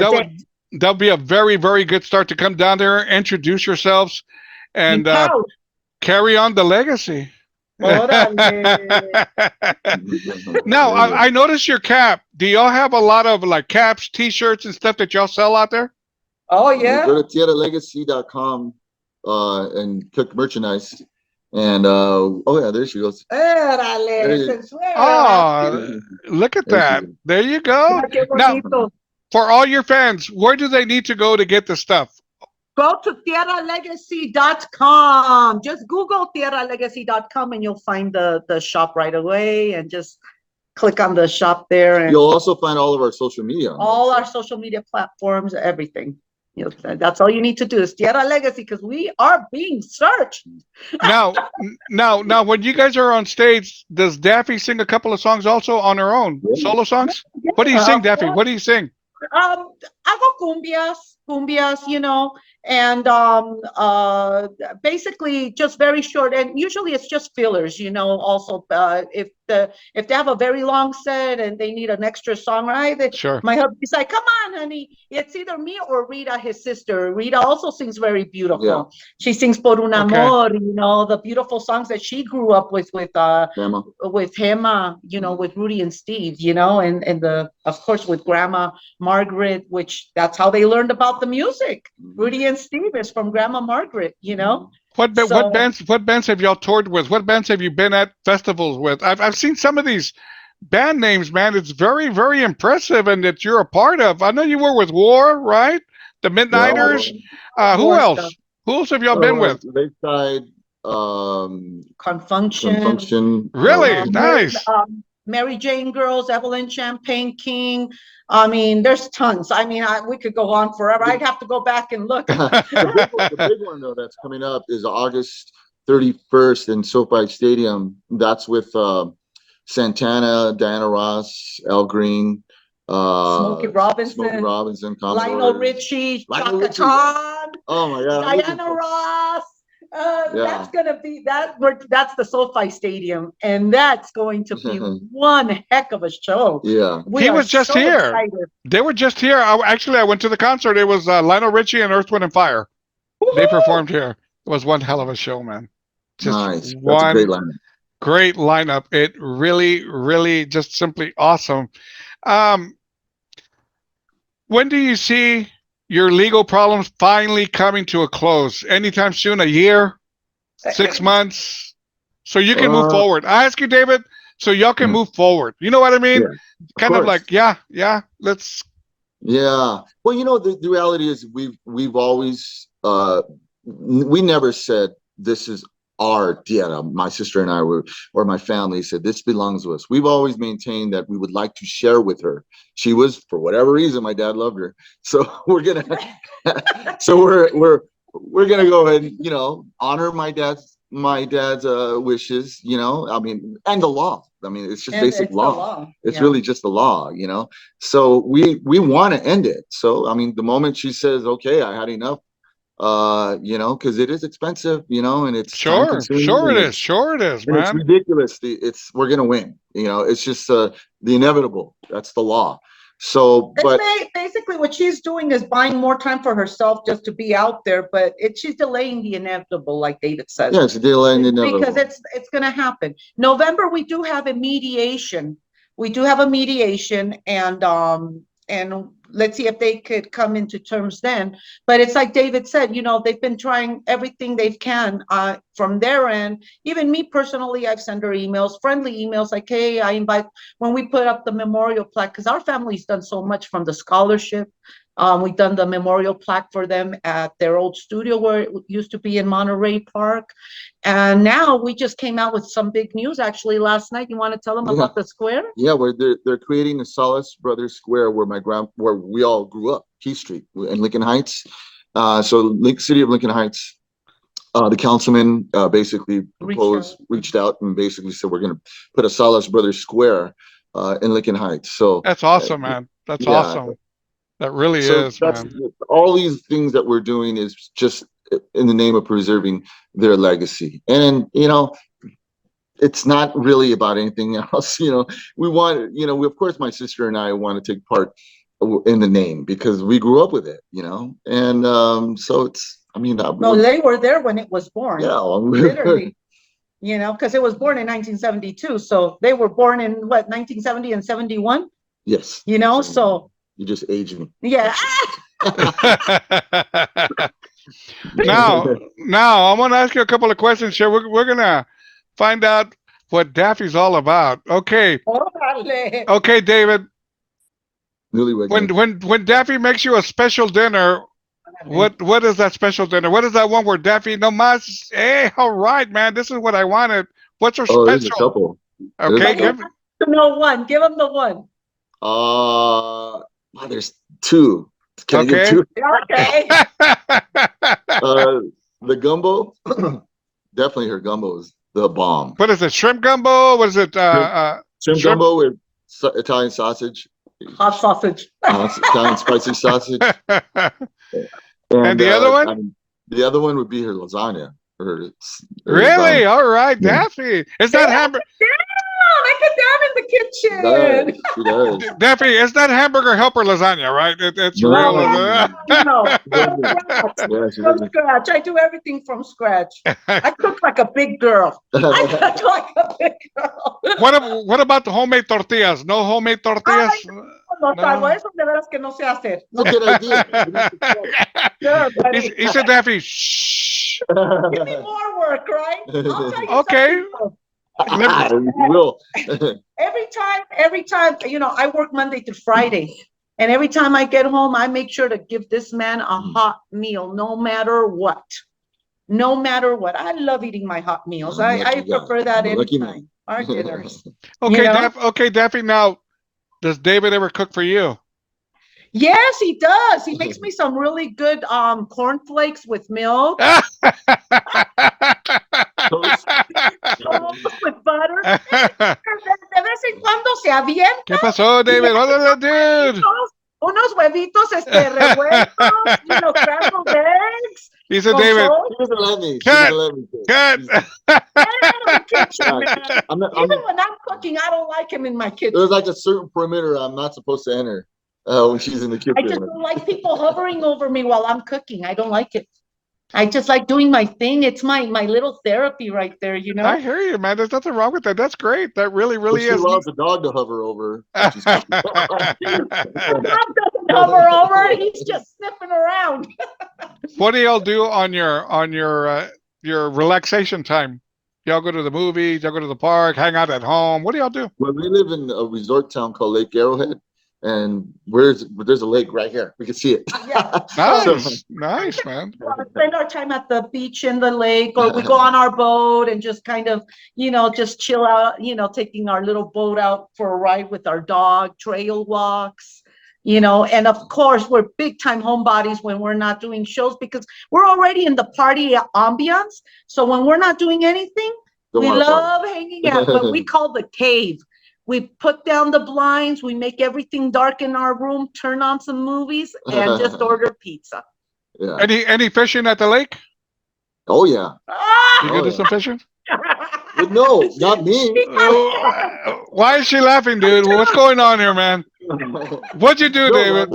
very, very good start to come down there, introduce yourselves, and carry on the legacy. Now, I noticed your cap. Do y'all have a lot of like caps, T-shirts, and stuff that y'all sell out there? Oh, yeah. Go to tierralegacy.com and click merchandise. And there she goes. Oh, look at that. There you go. Now, for all your fans, where do they need to go to get the stuff? Go to tierralegacy.com. Just Google tierralegacy.com and you'll find the shop right away, and just click on the shop there. And you'll also find all of our social media. All our social media platforms, everything. That's all you need to do is Tierra Legacy, because we are being searched. Now, now, when you guys are on stage, does Daphee sing a couple of songs also on her own, Yeah. solo songs? What do you Yeah, sing, of Daphee? course. What do you sing? I go cumbias, and basically just very short. And usually it's just fillers, also, if they have a very long set and they need an extra song, right? Sure. My hubby's like, come on, honey. It's either me or Rita, his sister. Rita also sings very beautiful. Yeah. She sings Por un Okay. amor, the beautiful songs that she grew up with Grandma. with Hema, with Rudy and Steve, and of course with Grandma Margaret, which that's how they learned about the music. Rudy and Steve is from Grandma Margaret, What So bands have y'all toured with? What bands have you been at festivals with? I've seen some of these band names, man. It's very, very impressive, and that you're a part of. I know you were with War, right? The Midnighters. Who more else? stuff. Who else have y'all been with? Lakeside, Confunction. Really? Mary, Nice. Mary Jane Girls, Evelyn Champagne King. I mean, there's tons. I mean, we could go on forever. I'd have to go back and look. the big one though that's coming up is August 31st in SoFi Stadium. That's with Santana, Diana Ross, Al Green, Smokey Robinson, Lionel Richie, Chaka Khan. Oh my God! Diana Ross. That's gonna be that's the SoFi Stadium, and that's going to be one heck of a show. Yeah, he was just so here. Excited. They were just here. I went to the concert. It was Lionel Richie and Earth, Wind and Fire. Woo-hoo! They performed here. It was one hell of a show, man. Just nice. One that's a great lineup. Great lineup. It really, really just simply awesome. When do you see your legal problems finally coming to a close? Anytime soon? A year? 6 months? So you can move forward. I ask you, David, so y'all can move forward. You know what I mean? Yeah, kind of like, let's. Yeah. Well, the reality is we've always we never said this is our Tierra. My sister and I or my family said this belongs to us. We've always maintained that we would like to share with her. She was, for whatever reason, my dad loved her, so we're gonna we're gonna go ahead and honor my dad's wishes. I mean, and the law. I mean, it's just basic law. It's really just the law. So we want to end it. So I mean, the moment she says, "Okay, I had enough," because it is expensive, and it's Sure it is, man. It's ridiculous. We're gonna win. It's just the inevitable. That's the law. So, but basically what she's doing is buying more time for herself just to be out there, but she's delaying the inevitable, like David says. Yeah, it's delaying the inevitable. Because it's going to happen. November, we do have a mediation. And let's see if they could come into terms then. But it's like David said, they've been trying everything they can from their end. Even me personally, I've sent her friendly emails like, hey, I invite, when we put up the memorial plaque, because our family's done so much from the scholarship. We've done the memorial plaque for them at their old studio where it used to be in Monterey Park. And now we just came out with some big news actually last night. You want to tell them about the square? Yeah, where they're creating a Salas Brothers Square where we all grew up, Key Street in Lincoln Heights. So City of Lincoln Heights, the councilman basically reached out and basically said we're going to put a Salas Brothers Square in Lincoln Heights. So that's awesome, man. That's awesome. That really is, man. All these things that we're doing is just in the name of preserving their legacy. And, it's not really about anything else. We want, of course, my sister and I want to take part in the name because we grew up with it, and so it's, no, they were there when it was born. Yeah. Literally. Because it was born in 1972. So they were born in 1970 and 71? Yes. So. You just aged me. Yeah. Now I'm going to ask you a couple of questions here. We're going to find out what Daffee's all about. Okay. Okay, David. When Daphee makes you a special dinner, what is that special dinner? What is that one where Daphee no mas? Hey, all right, man. This is what I wanted. What's her special? There's a couple. Okay, give them the one. There's two. Can I get Okay. two? Okay. The gumbo, definitely her gumbo is the bomb. What is it? Shrimp gumbo? What is it? Shrimp gumbo with Italian sausage, Hot sausage. Italian spicy sausage, And the other one? The other one would be her lasagna. Her Really? All right, Yeah. Daphee. It's not hamburger. I get down in the kitchen. She does. Daphee, it's not hamburger helper lasagna, right? It's No. real. No, Yeah, she from does. scratch. I do everything from scratch. I cook like a big girl. I cook like a big girl. What about the homemade tortillas? No homemade tortillas? No salgo. Eso de veras que no sé hacer. That's a good idea. Sure, buddy. He said, Daphee, shh. Give me more work, right? I'll tell you Okay. something. We will. Every time, I work Monday through Friday. And every time I get home, I make sure to give this man a hot meal, no matter what. No matter what. I love eating my hot meals. I prefer that anytime. Our dinners. Okay, Daphee, now, does David ever cook for you? Yes, he does. He makes me some really good cornflakes with milk. Toast with butter. De vez en cuando se avienta. ¿Qué pasó, David? Dude. Unos huevitos revueltos, scrambled eggs. He said, David. He doesn't let me. Cut. Even when I'm cooking, I don't like him in my kitchen. There's like a certain perimeter I'm not supposed to enter when she's in the kitchen. I just don't like people hovering over me while I'm cooking. I don't like it. I just like doing my thing. It's my little therapy right there, I hear you, man. There's nothing wrong with that. That's great. That really is. She allows the dog to hover over. The dog doesn't hover over. He's just sniffing around. What do y'all do on your relaxation time? Y'all go to the movies, y'all go to the park, hang out at home. What do y'all do? Well, we live in a resort town called Lake Arrowhead, and there's a lake right here. We can see it. Yeah. Nice, man. We spend our time at the beach in the lake, or we go on our boat and just kind of, just chill out, taking our little boat out for a ride with our dog, trail walks, and of course we're big time homebodies when we're not doing shows because we're already in the party ambiance. So when we're not doing anything, we love hanging out, but we call the cave. We put down the blinds, we make everything dark in our room, turn on some movies, and just order pizza. Yeah. Any fishing at the lake? Oh yeah. You go do some fishing? But no, not me. Why is she laughing, dude? What's going on here, man? What'd you do, David?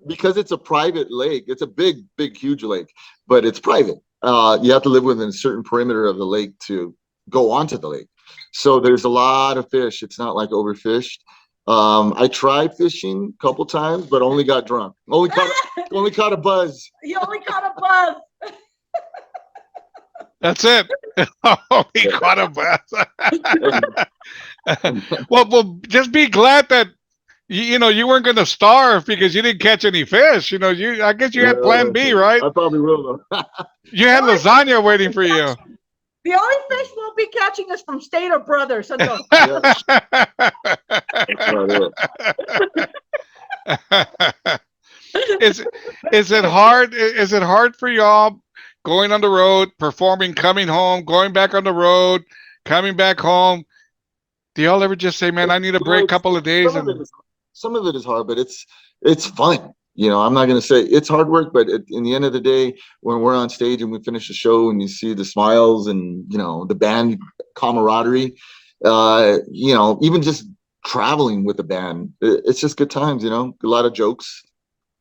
Because it's a private lake. It's a big, huge lake, but it's private. You have to live within a certain perimeter of the lake to go onto the lake. So there's a lot of fish. It's not like overfished. I tried fishing a couple times, but only got drunk. Only caught a buzz. You only caught a buzz. That's it. Only caught a buzz. Well, just be glad that you weren't going to starve because you didn't catch any fish. I guess you had Plan B, right? I probably will though. You had lasagna waiting for you. The only fish we'll be catching is from Stater Brothers. So no. Is it hard? Is it hard for y'all going on the road, performing, coming home, going back on the road, coming back home? Do y'all ever just say, "Man, I need a break, couple of days"? Some of it is hard, but it's fun. I'm not going to say it's hard work, but in the end of the day, when we're on stage and we finish the show and you see the smiles and, the band camaraderie, even just traveling with the band, it's just good times, a lot of jokes,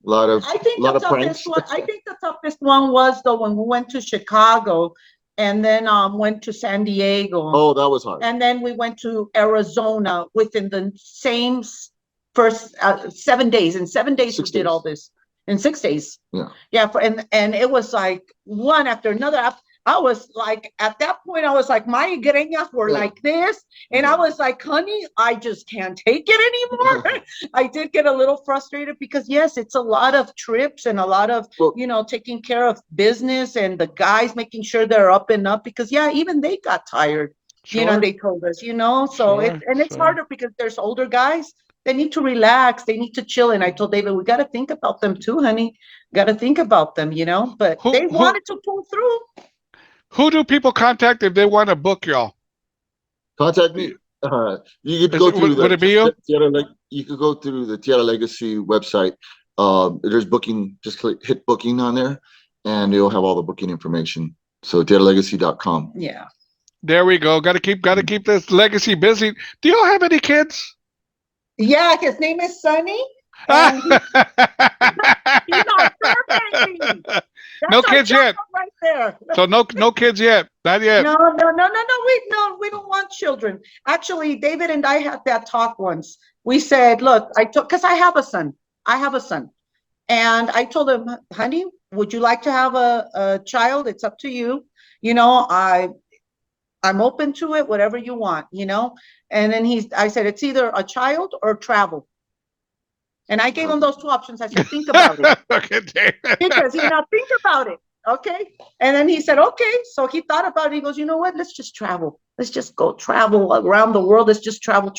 a lot of pranks. I think the toughest one was though when we went to Chicago and then went to San Diego. Oh, that was hard. And then we went to Arizona within the same first 7 days. In 7 days, we did all this in 6 days. Yeah. And it was like one after another. I was like, at that point, I was like, my greñas were like this. And I was like, honey, I just can't take it anymore. I did get a little frustrated because yes, it's a lot of trips and a lot of, taking care of business and the guys making sure they're up and up because even they got tired, Sure. they told us, so it's harder because there's older guys. they need to relax. They need to chill. And I told David, we got to think about them too, honey. Got to think about them, but Who they who wanted to pull through. who do people contact if they want to book y'all? Contact me. You could Is go it, through would the it be you? You could go through the Tierra Legacy website. There's booking. Just hit booking on there, and it'll have all the booking information. So tierralegacy.com. Yeah. There we go. Got to keep this legacy busy. Do y'all have any kids? Yeah, his name is Sonny. And he's our fur baby. That's No our kids yet. child right there. So no kids yet. Not yet. No. We don't want children. Actually, David and I had that talk once. We said, look, because I have a son. And I told him, honey, would you like to have a child? It's up to you. I'm open to it, whatever you want, And then I said, it's either a child or travel. And I gave him those two options. I said, think about it. Okay, David. Because, think about it. Okay. And then he said, okay. So he thought about it. He goes, you know what? Let's just travel. Let's just go travel around the world. Let's just travel.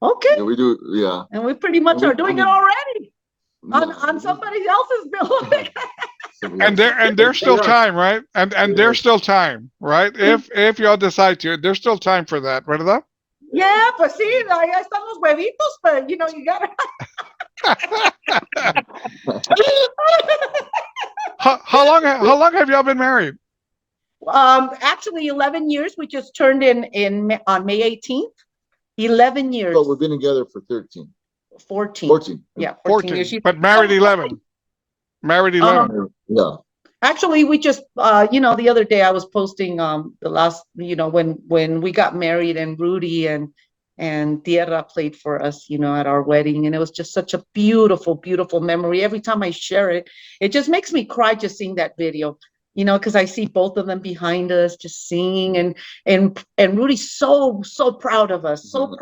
Okay. Yeah, we do. Yeah. And we pretty much are doing it already on somebody else's bill. And there's still time, right? And there's still time, right? If y'all decide to, there's still time for that, ¿verdad? Yeah, pues sí, ahí están los huevitos, but you gotta. How long have y'all been married? Actually 11 years. We just turned in on May 18th. 11 years. But we've been together for 14. Yeah, 14 years. But married 11. Married 11. Yeah. Actually, we just, the other day I was posting the last, when we got married and Rudy and Tierra played for us, at our wedding. And it was just such a beautiful, beautiful memory. Every time I share it, it just makes me cry just seeing that video, because I see both of them behind us just singing and Rudy's so proud of us, and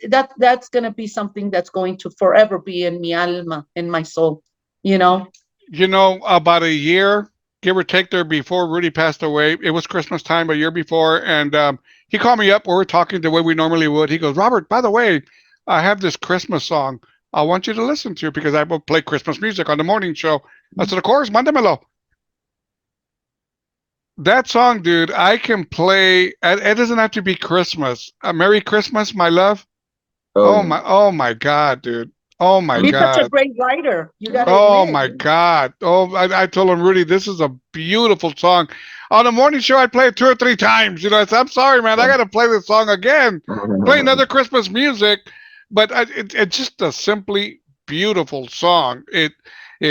that's going to be something that's going to forever be in mi alma, in my soul, About a year, give or take, there before Rudy passed away. It was Christmas time a year before, and he called me up. We were talking the way we normally would. He goes, Robert, by the way, I have this Christmas song I want you to listen to because I will play Christmas music on the morning show. I said, of course, mándamelo. That song, dude, I can play. It doesn't have to be Christmas. Merry Christmas, my love. Oh my God, dude. Oh my He's God. such a great writer. You got to admit. My God. I told him, Rudy, this is a beautiful song. On the morning show, I play it 2 or 3 times. I said, I'm sorry, man. I got to play this song again. Play another Christmas music. But it's just a simply beautiful song. It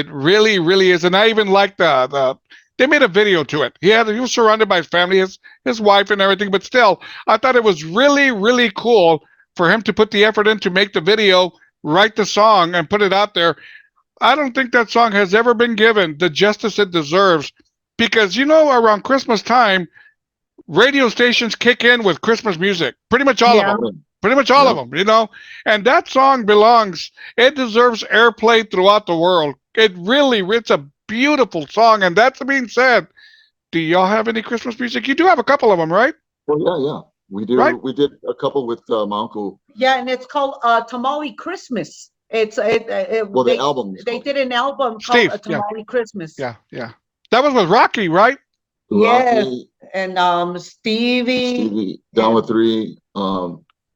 really, really is. And I even like they made a video to it. He was surrounded by his family, his wife and everything. But still, I thought it was really, really cool for him to put the effort in to make the video, write the song, and put it out there. I don't think that song has ever been given the justice it deserves. Because, around Christmas time, radio stations kick in with Christmas music. Pretty much all of them. Of them, And that song it deserves airplay throughout the world. It's a beautiful song. And that being said, do y'all have any Christmas music? You do have a couple of them, right? Well, yeah. We do. Right? We did a couple with my uncle. Yeah, and it's called Tamale Christmas. The album. They did an album called Tamale Christmas. Yeah. That was with Rocky, right? Yes, and Stevie. Down with 3.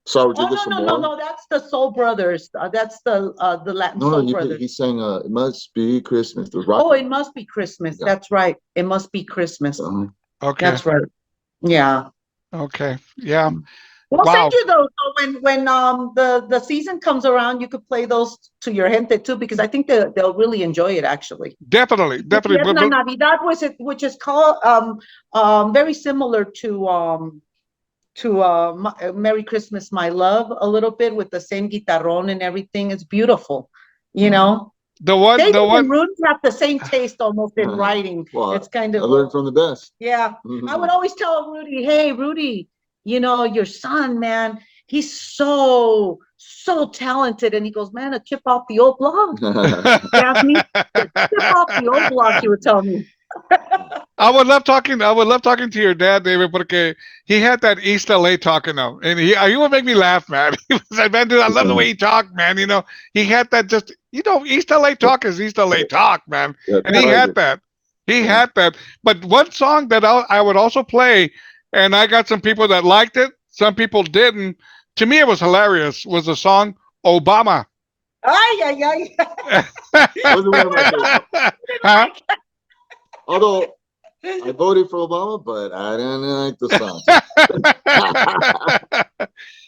Sorry, no, that's the Soul Brothers. That's the Latin Soul Brothers. He sang "It Must Be Christmas." It must be Christmas. Yeah. That's right. It must be Christmas. Okay, that's right. Yeah. Okay. Yeah. We'll send you those. So when the season comes around, you could play those to your gente too, because I think they'll really enjoy it. Actually. Definitely. La Navidad which is called very similar to Merry Christmas, My Love, a little bit with the same guitarrón and everything. It's beautiful, The one and Rudy have the same taste almost in writing. Well, it's kind of. I learned from the best. Yeah, I would always tell Rudy, "Hey, Rudy, your son, man, he's so talented." And he goes, "Man, a chip off the old block." Daphne, chip off the old block, he would tell me. I would love talking to your dad, David, porque he had that East LA talking though, and he would make me laugh, man. He was like, man, dude, I love the way he talked, man. He had that just, East LA talk is East LA talk, man, Yeah, and he had that. He yeah. had that. But one song that I would also play, and I got some people that liked it, some people didn't. To me, it was hilarious. Was the song Obama? Ay, ay, ay. Wasn't one of my favorites. Huh? Although I voted for Obama, but I didn't like the song.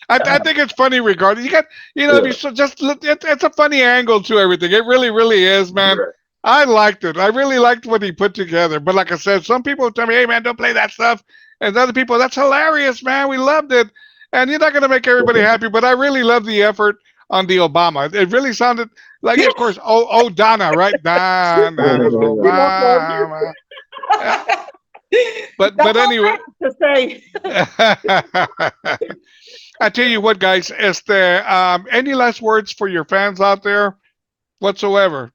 I think it's funny regardless. If you just look, it's a funny angle to everything. It really, really is, man. Right. I liked it. I really liked what he put together. But like I said, some people tell me, "Hey, man, don't play that stuff," and other people, "That's hilarious, man. We loved it." And you're not gonna make everybody happy, but I really love the effort on the Obama. It really sounded like, of course, Donna, right? Donna, Obama. But That's all anyway. I have to say. I tell you what, guys, any last words for your fans out there whatsoever?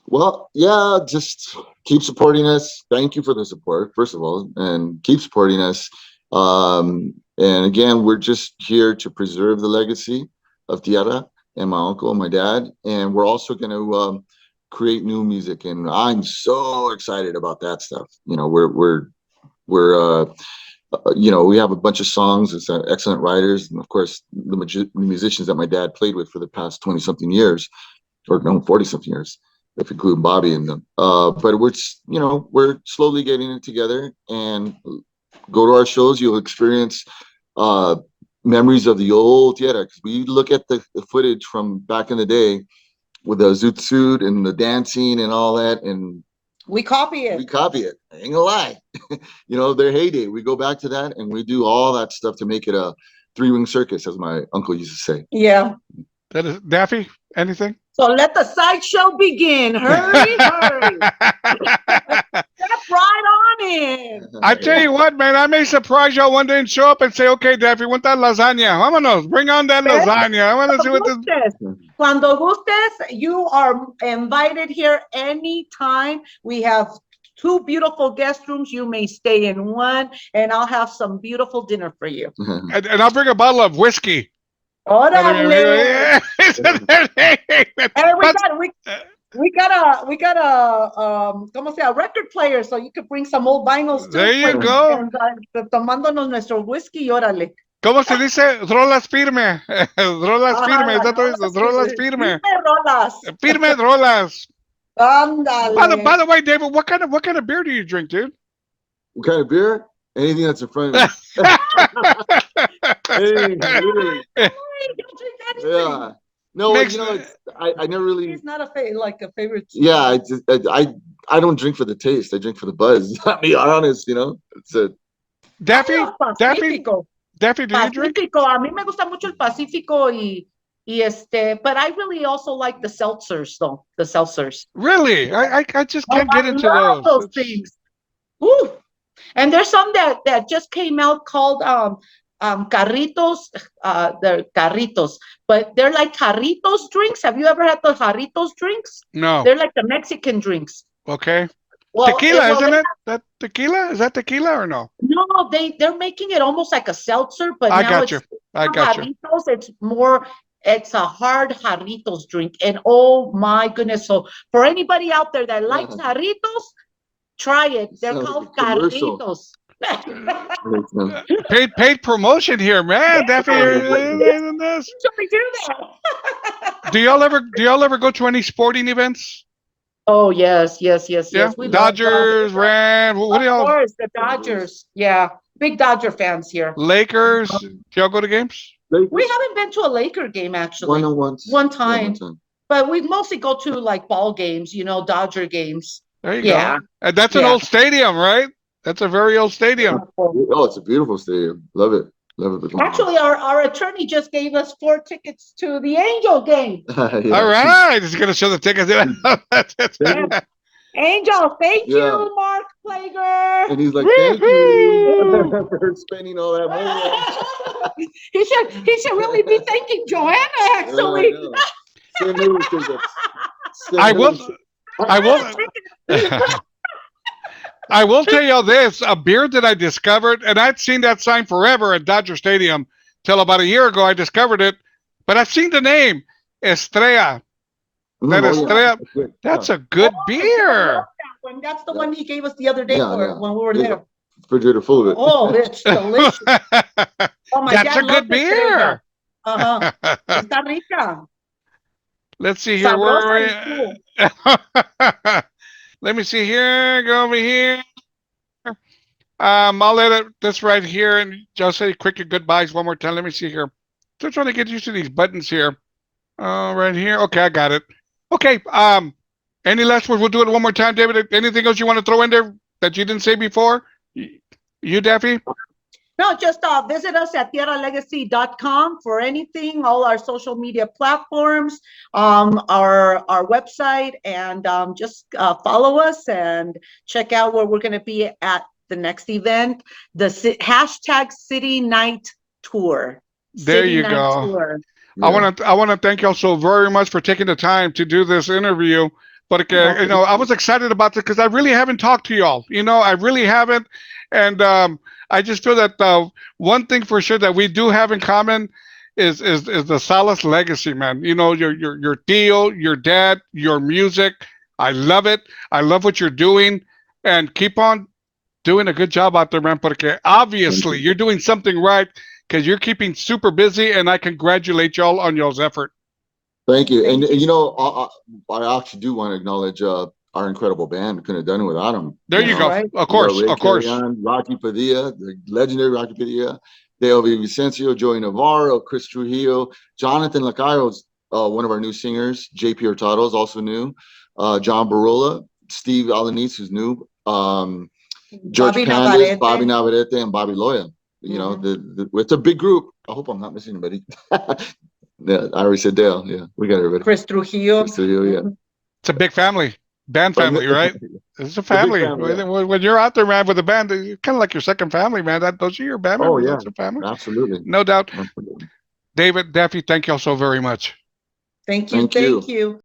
Well, yeah, just keep supporting us. Thank you for the support, first of all, and keep supporting us. And again, we're just here to preserve the legacy of Tierra and my uncle and my dad. And we're also going to create new music. And I'm so excited about that stuff. We have a bunch of songs. It's excellent writers. And of course, the musicians that my dad played with for the past 20 something years, or no, 40 something years, if you include Bobby in them. But we're slowly getting it together, and go to our shows. You'll experience memories of the old Tierra, because we look at the footage from back in the day with the zoot suit and the dancing and all that, and we copy it. I ain't gonna lie. Their heyday. We go back to that, and we do all that stuff to make it a three-wing circus, as my uncle used to say. Yeah. That is Daphee. Anything? So let the sideshow begin. Hurry, hurry. Step right on in. I tell you what, man, I may surprise y'all one day and show up and say, "Okay, Daphee, want that lasagna? Vámonos, bring on that lasagna. I want to see what this." Cuando gustes, you are invited here anytime. We have 2 beautiful guest rooms. You may stay in one, and I'll have some beautiful dinner for you. And I'll bring a bottle of whiskey. Órale. We got a record player, so you could bring some old vinyls too. There you go. Tomándonos nuestro whisky, órale. ¿Cómo se dice? Rolas firme. Rolas firme. ¿Es that what rolas firme? Firme rolas. Firme rolas. Ándale. By the way, David, what kind of beer do you drink, dude? What kind of beer? Anything that's in front of me. Hey, really. Don't drink anything. Yeah. No, I never really. He's not a favorite. Yeah, I don't drink for the taste. I drink for the buzz. I'll be honest, It's a. Daphee, do you drink? Pacífico. A mí me gusta mucho el Pacífico but I really also like the seltzers, though. The seltzers. Really? I just can't get into those things. Ooh. And there's some that just came out called carritos. They're carritos, but they're like jarritos drinks. Have you ever had the jarritos drinks? No. They're like the Mexican drinks. Okay. Well, tequila, isn't it? That tequila? Is that tequila or no? No, they're making it almost like a seltzer, but I now got you. Jarritos. It's a hard jarritos drink, and oh my goodness! So for anybody out there that likes jarritos, try it. They're called carritos. Paid promotion here, man. Daphee, this. Do y'all ever go to any sporting events? Oh yes. Yeah? We Dodgers, Rams. What do y'all? Of course, the Dodgers. Yeah, big Dodger fans here. Lakers. Do y'all go to games? We haven't been to a Laker game actually. One time. But we mostly go to like ball games, Dodger games. There you go. And that's an old stadium, right? That's a very old stadium. Oh, it's a beautiful stadium. Love it. Actually, our attorney just gave us 4 tickets to the Angel game. Yeah. All right. He's going to show the tickets. Angel, thank you, Mark Plager. And he's like, thank you for spending all that money. He should really be thanking Joanna, actually. I will. I will tell you this: a beer that I discovered, and I'd seen that sign forever at Dodger Stadium till about a year ago. I discovered it, but I've seen the name Estrella. That Oh, yeah. Estrella, That's good. that's Yeah. a good Oh, I love beer. that one. That's the one he gave us the other day Yeah, yeah. when we were There's there. a refrigerator full of it. Oh, it's delicious. Oh, my That's a dad loves good Estrella. beer. Uh-huh. Está rica. Let's see here. Where Sabrosa y are cool. we? Let me see here. Go over here. I'll let it this right here and just say quick your goodbyes one more time. Let me see here. Still trying to get used to these buttons here. Right here. Okay, I got it. Okay. Any last words? We'll do it one more time, David. Anything else you want to throw in there that you didn't say before? You, Daphee? No, just visit us at tierralegacy.com for anything, all our social media platforms, our website, and just follow us and check out where we're going to be at the next event, the hashtag City Night Tour. There City you Night go. Tour. Yeah. I want to thank y'all so very much for taking the time to do this interview. But you know, I was excited about this because I really haven't talked to y'all. You know, I really haven't, and I just feel that one thing for sure that we do have in common is the Salas legacy, man. You know, your Theo, your dad, your music. I love it. I love what you're doing, and keep on doing a good job out there, man. Porque obviously you're doing something right because you're keeping super busy, and I congratulate y'all on y'all's effort. Thank you. And Thank you. you know, I actually do want to acknowledge our incredible band. We couldn't have done it without them. There you That's go. right. Of We got course, Ray of course. Carrion, Rocky Padilla, the legendary Rocky Padilla, Dale Vicencio, Joey Navarro, Chris Trujillo, Jonathan Lacayo's one of our new singers. JP Hurtado is also new. John Barola, Steve Alanis, who's new. George Bobby Candace, Navarrete. Bobby Navarrete, and Bobby Loya. You know, it's a big group. I hope I'm not missing anybody. Yeah, I already said Dale. Yeah, we got everybody. Chris Trujillo. Chris Trujillo, yeah. It's a big family, band family, right? It's a The big family. family, yeah. When you're out there, man, with a band, it's kind of like your second family, man. Those are your band Oh members. yeah, That's a family, absolutely. no doubt. Absolutely. David, Daphee, thank y'all so very much. Thank you. Thank you. Thank you.